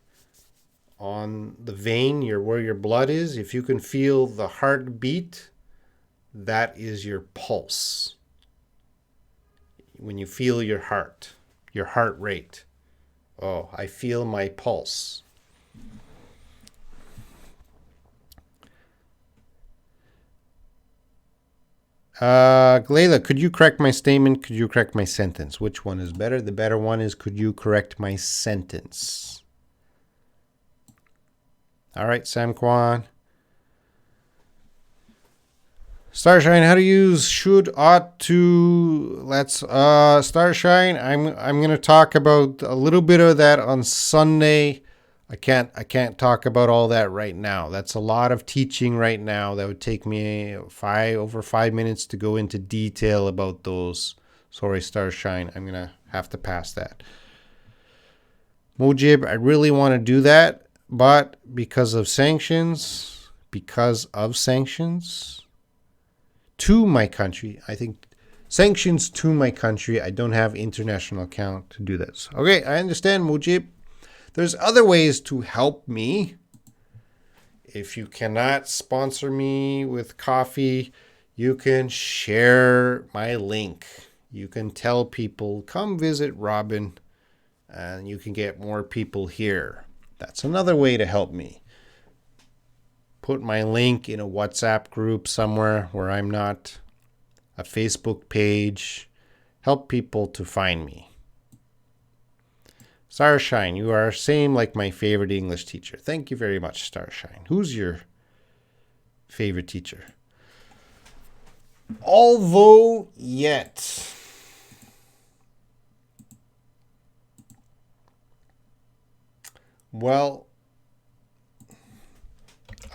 on the vein, where your blood is. If you can feel the heartbeat, that is your pulse. When you feel your heart rate. Oh, I feel my pulse. Leila, could you correct my statement? Could you correct my sentence? Which one is better? The better one is, could you correct my sentence? All right, Sam Kwan. Starshine, how to use should, ought to. Let's Starshine, I'm going to talk about a little bit of that on Sunday. I can't talk about all that right now. That's a lot of teaching right now. That would take me over 5 minutes to go into detail about those. Sorry, Starshine, I'm going to have to pass that. Mojib, I really want to do that, but because of sanctions, to my country, I think sanctions to my country, I don't have international account to do this. Okay, I understand, Mujib. There's other ways to help me. If you cannot sponsor me with coffee, you can share my link. You can tell people, come visit Robin, and you can get more people here. That's another way to help me. Put my link in a WhatsApp group somewhere where I'm not, a Facebook page. Help people to find me. Starshine, you are same like my favorite English teacher. Thank you very much, Starshine. Who's your favorite teacher? Although yet. Well,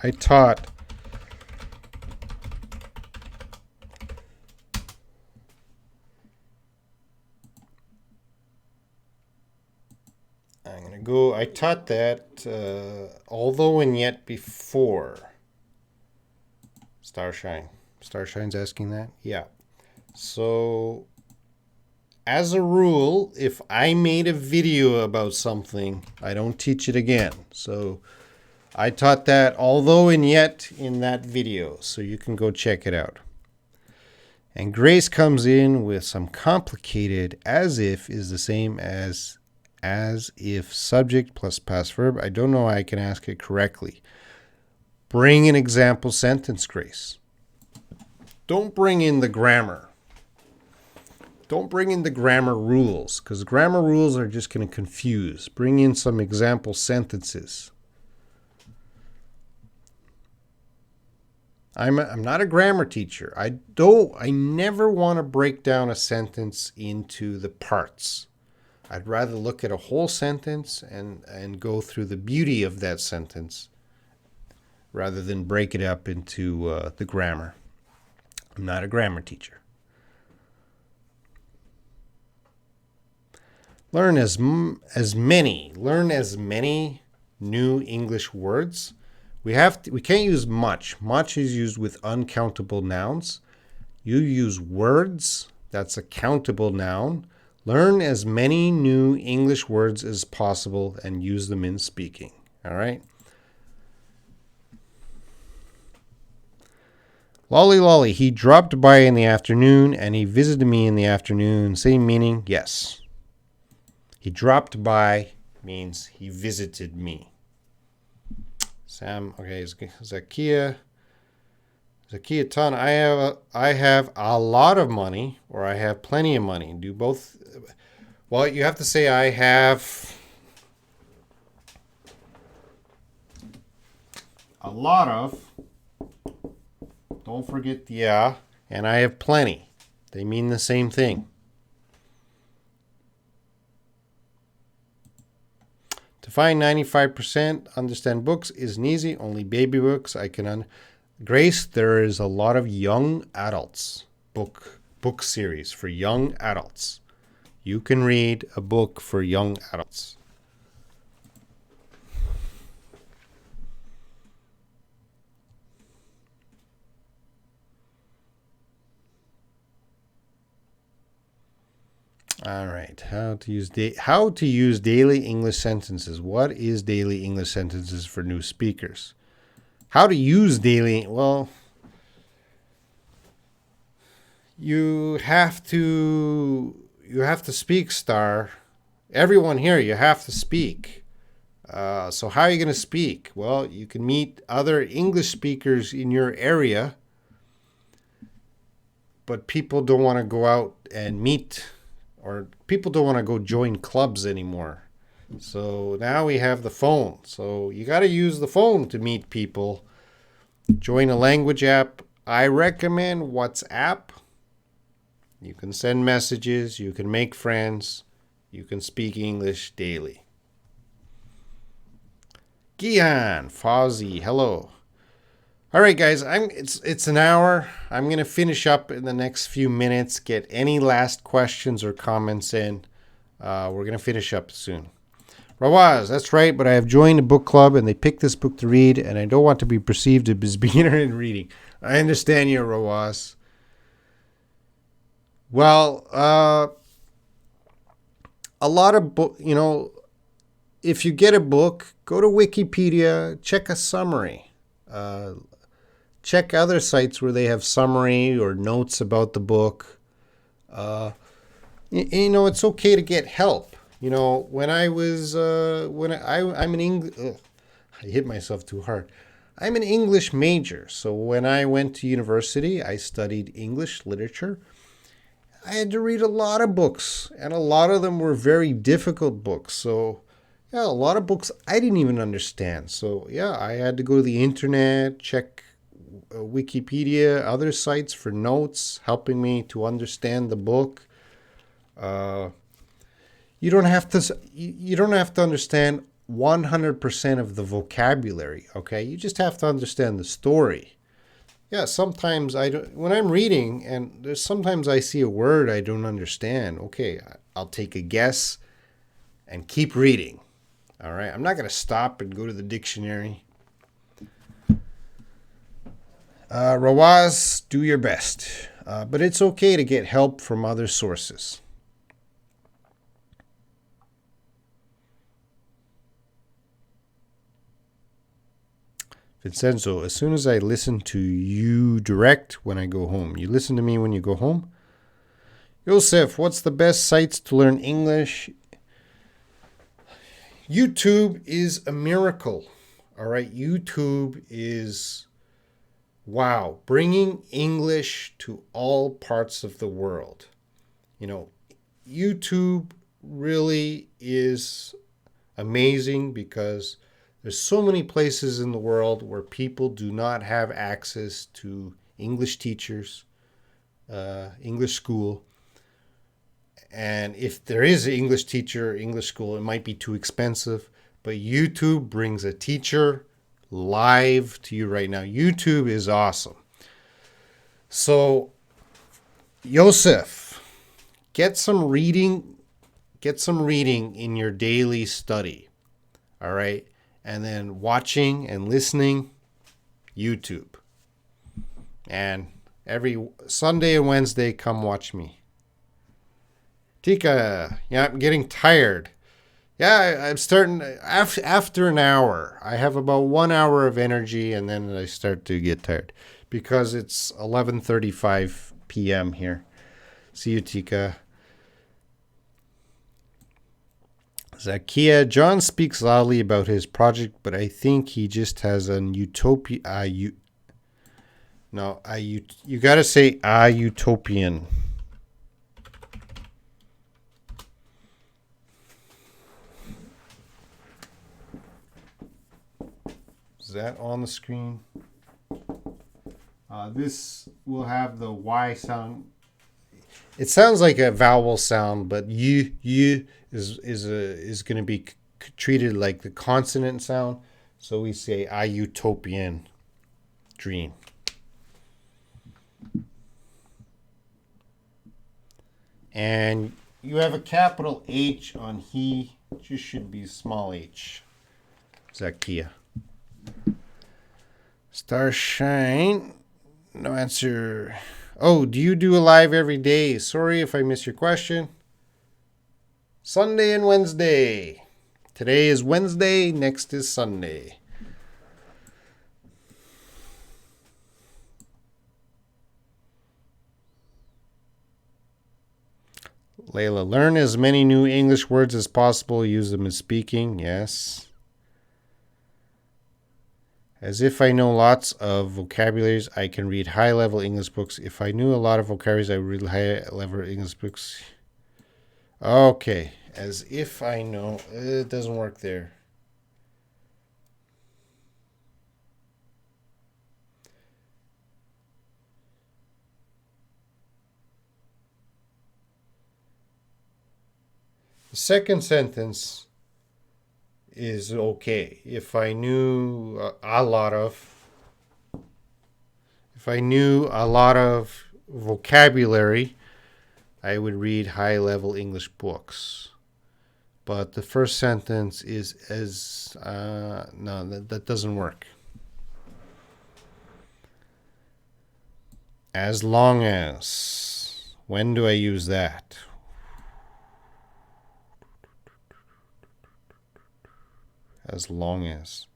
I taught I taught that although and yet before. Starshine's asking that? Yeah. So as a rule, if I made a video about something, I don't teach it again. So I taught that although and yet in that video, so you can go check it out. And Grace comes in with some complicated as if is the same as if subject plus past verb. I don't know how I can ask it correctly. Bring an example sentence, Grace. Don't bring in the grammar. Don't bring in the grammar rules, because grammar rules are just going to confuse. Bring in some example sentences. I'm not a grammar teacher. I never want to break down a sentence into the parts. I'd rather look at a whole sentence and go through the beauty of that sentence rather than break it up into the grammar. I'm not a grammar teacher. Learn as many new English words. We can't use much. Much is used with uncountable nouns. You use words, that's a countable noun. Learn as many new English words as possible and use them in speaking. All right? Lolly lolly, he dropped by in the afternoon and he visited me in the afternoon. Same meaning? Yes. He dropped by means he visited me. Sam, okay, Zakia Ton, I have a lot of money or I have plenty of money. Do both. Well, you have to say I have a lot of. Don't forget the yeah, and I have plenty. They mean the same thing. To find 95% understand books isn't easy. Only baby books I can Grace, there is a lot of young adults book series for young adults. You can read a book for young adults. All right. How to use daily English sentences. What is daily English sentences for new speakers? How to use daily, well, you have to speak, Star. Everyone here, you have to speak. So how are you going to speak? Well, you can meet other English speakers in your area, but people don't want to go out and meet, or people don't want to go join clubs anymore. So now we have the phone. So you got to use the phone to meet people. Join a language app. I recommend WhatsApp. You can send messages. You can make friends. You can speak English daily. Gian, Fozzie, hello. All right, guys. It's an hour. I'm gonna finish up in the next few minutes. Get any last questions or comments in. We're gonna finish up soon. Rawaz, that's right, but I have joined a book club and they picked this book to read, and I don't want to be perceived as a beginner in reading. I understand you, Rawaz. Well, a lot of book, if you get a book, go to Wikipedia, check a summary. Check other sites where they have summary or notes about the book. It's okay to get help. When I was I'm an English, I hit myself too hard. I'm an English major, so when I went to university, I studied English literature. I had to read a lot of books, and a lot of them were very difficult books. So, yeah, a lot of books I didn't even understand. So, yeah, I had to go to the internet, check Wikipedia, other sites for notes, helping me to understand the book. You don't have to understand 100% of the vocabulary, okay? You just have to understand the story. Yeah, sometimes when I'm reading and sometimes I see a word I don't understand. Okay, I'll take a guess and keep reading. All right, I'm not going to stop and go to the dictionary. Rawaz, do your best. But it's okay to get help from other sources. Vincenzo, as soon as I listen to you direct when I go home. You listen to me when you go home? Yosef, what's the best sites to learn English? YouTube is a miracle. All right, YouTube is, wow, bringing English to all parts of the world. YouTube really is amazing because there's so many places in the world where people do not have access to English teachers, English school. And if there is an English teacher, English school, it might be too expensive. But YouTube brings a teacher live to you right now. YouTube is awesome. So, Yosef, get some reading in your daily study. All right? And then watching and listening, YouTube. And every Sunday and Wednesday, come watch me. Tika, yeah, I'm getting tired. Yeah, I'm starting after an hour. I have about 1 hour of energy, and then I start to get tired because it's 11:35 p.m. here. See you, Tika. Zakia, John speaks loudly about his project, but I think he just has an utopia. No, you gotta say a utopian. Is that on the screen? This will have the Y sound. It sounds like a vowel sound, but you is going to be treated like the consonant sound. So we say a utopian dream. And you have a capital H on he. It just should be small h. Zakia. Starshine. No answer. Oh, do you do a live every day? Sorry if I missed your question. Sunday and Wednesday. Today is Wednesday, next is Sunday. Leila, learn as many new English words as possible. Use them in speaking. Yes. As if I know lots of vocabularies, I can read high-level English books. If I knew a lot of vocabularies, I would read high-level English books. Okay. As if I know. It doesn't work there. The second sentence is okay. If I knew a lot of vocabulary, I would read high-level English books. But the first sentence is no, that doesn't work. As long as. When do I use that? As long as.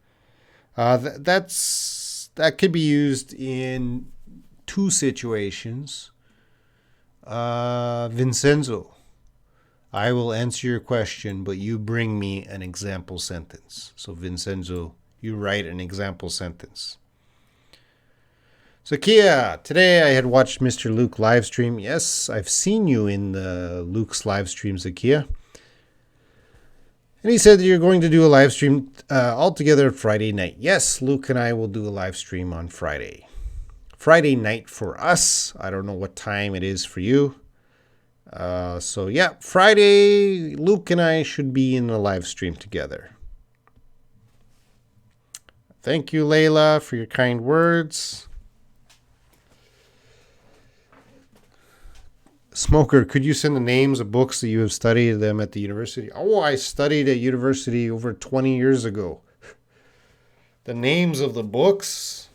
That could be used in two situations. Vincenzo, I will answer your question, but you bring me an example sentence. So Vincenzo, you write an example sentence. Zakia, today I had watched Mr. Luke live stream. Yes, I've seen you in the Luke's live stream, Zakia. And he said that you're going to do a live stream all together Friday night. Yes, Luke and I will do a live stream on Friday. Friday night for us. I don't know what time it is for you. So yeah, Friday, Luke and I should be in a live stream together. Thank you, Leila, for your kind words. Smoker, could you send the names of books that you have studied them at the university? Oh, I studied at university over 20 years ago. The names of the books?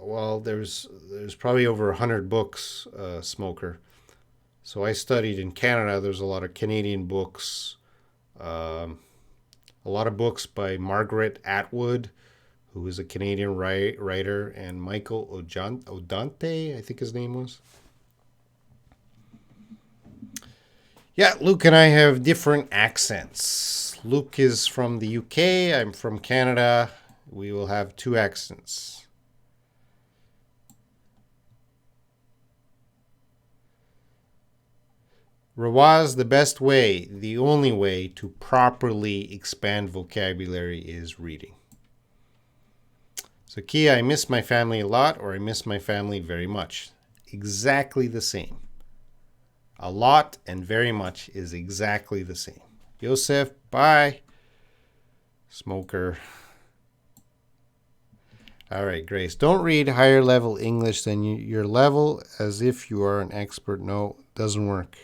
Well, there's probably over 100 books, Smoker. So I studied in Canada. There's a lot of Canadian books. A lot of books by Margaret Atwood, who is a Canadian writer, and Michael Odante, I think his name was. Yeah, Luke and I have different accents. Luke is from the UK. I'm from Canada. We will have two accents. Rawaz, the best way, the only way to properly expand vocabulary is reading. So, Kia, I miss my family a lot, or I miss my family very much. Exactly the same. A lot and very much is exactly the same. Yosef, bye. Smoker. All right, Grace. Don't read higher level English than your level as if you are an expert. No, doesn't work.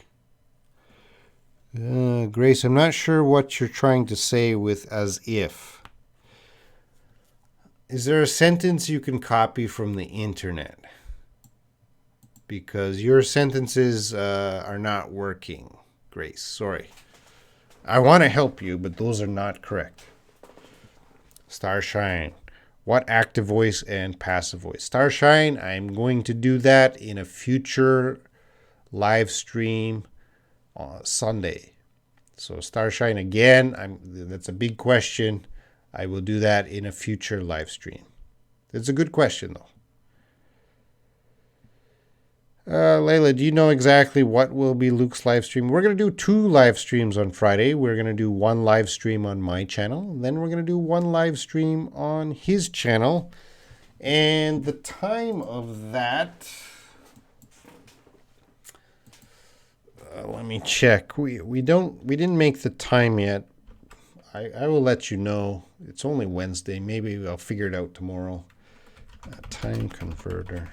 Grace, I'm not sure what you're trying to say with as if. Is there a sentence you can copy from the internet? Because your sentences are not working. Grace. Sorry. I want to help you, but those are not correct. Starshine. What active voice and passive voice? Starshine, I'm going to do that in a future live stream on Sunday. So Starshine again, that's a big question. I will do that in a future live stream. It's a good question though. Leila, do you know exactly what will be Luke's live stream? We're going to do 2 live streams on Friday. We're going to do 1 live stream on my channel. Then we're going to do 1 live stream on his channel. And the time of that, let me check. We didn't make the time yet. I will let you know. It's only Wednesday. Maybe I'll figure it out tomorrow. Time converter.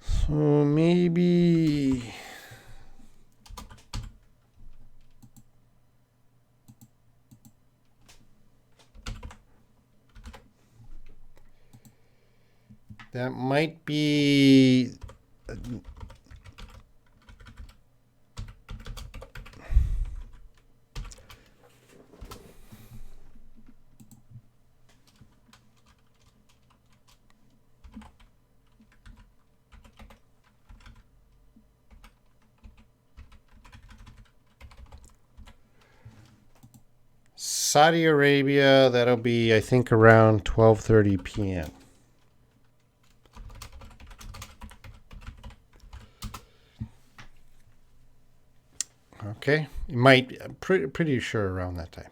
So maybe that might be Saudi Arabia. That'll be, I think, around 12:30 p.m. Okay, it might. I'm pretty sure around that time.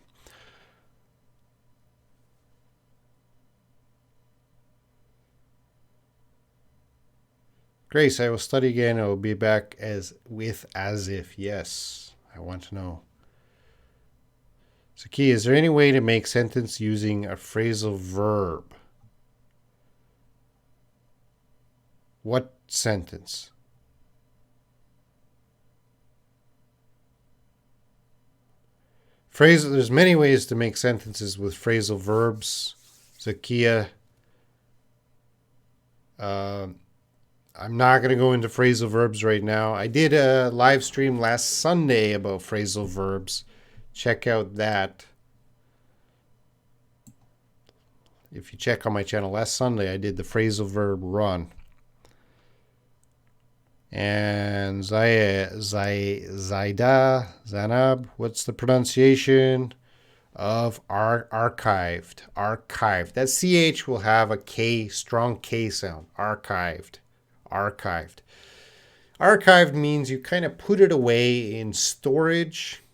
Grace, I will study again. I will be back as if. Yes, I want to know. Saki, is there any way to make sentence using a phrasal verb? What sentence? There's many ways to make sentences with phrasal verbs. Zakia. I'm not going to go into phrasal verbs right now. I did a live stream last Sunday about phrasal verbs. Check out that. If you check on my channel last Sunday, I did the phrasal verb run. And Zainab, what's the pronunciation of archived? Archived. That CH will have a K, strong K sound. Archived. Archived. Archived means you kind of put it away in storage.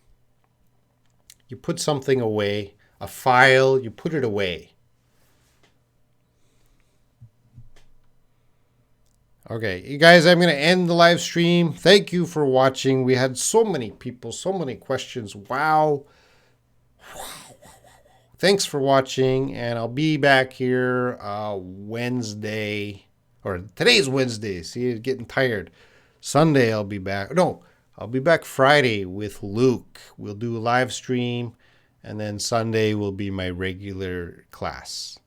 You put something away, a file, you put it away. Okay, you guys, I'm going to end the live stream. Thank you for watching. We had so many people, so many questions. Wow. Thanks for watching, and I'll be back here Wednesday, or today's Wednesday. See, it's getting tired. Sunday, I'll be back. No, I'll be back Friday with Luke. We'll do a live stream, and then Sunday will be my regular class.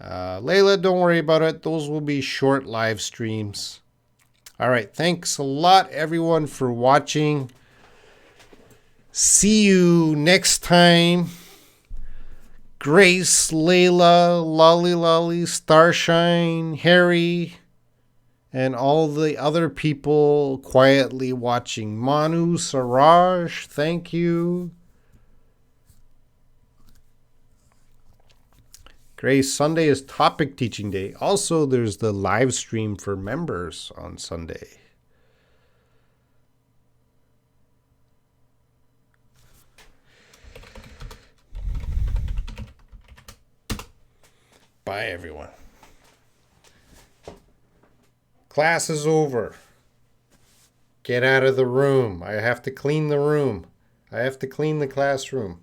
Leila, don't worry about it. Those will be short live streams. All right. Thanks a lot, everyone, for watching. See you next time. Grace, Leila, Lolly, Starshine, Harry, and all the other people quietly watching. Manu, Siraj, thank you. Grace, Sunday is topic teaching day. Also, there's the live stream for members on Sunday. Bye, everyone. Class is over. Get out of the room. I have to clean the room. I have to clean the classroom.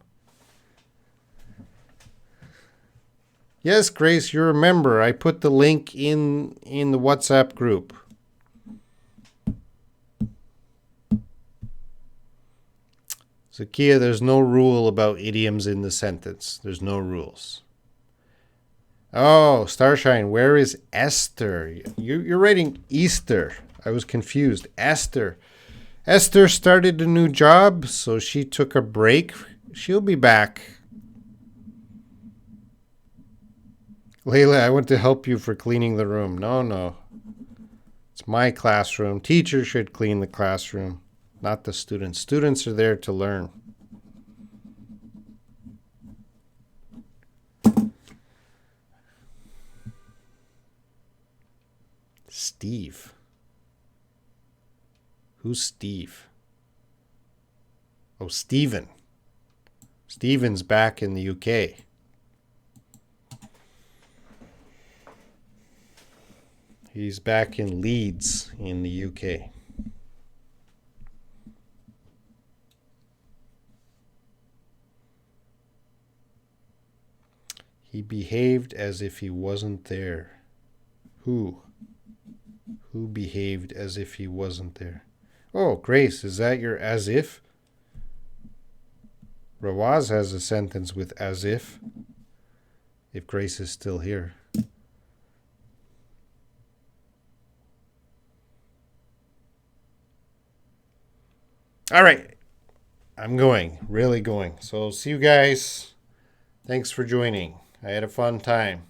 Yes, Grace, you remember. I put the link in the WhatsApp group. Zakia, there's no rule about idioms in the sentence. There's no rules. Oh, Starshine, where is Esther? You're writing Easter. I was confused. Esther. Esther started a new job, so she took a break. She'll be back. Leila, I want to help you for cleaning the room. No. It's my classroom. Teacher should clean the classroom, not the students. Students are there to learn. Steve. Who's Steve? Oh, Stephen. Stephen's back in the UK. He's back in Leeds in the UK. He behaved as if he wasn't there. Who? Who behaved as if he wasn't there? Oh, Grace, is that your as if? Rawaz has a sentence with as if Grace is still here. All right. I'm going, really going. So see you guys. Thanks for joining. I had a fun time.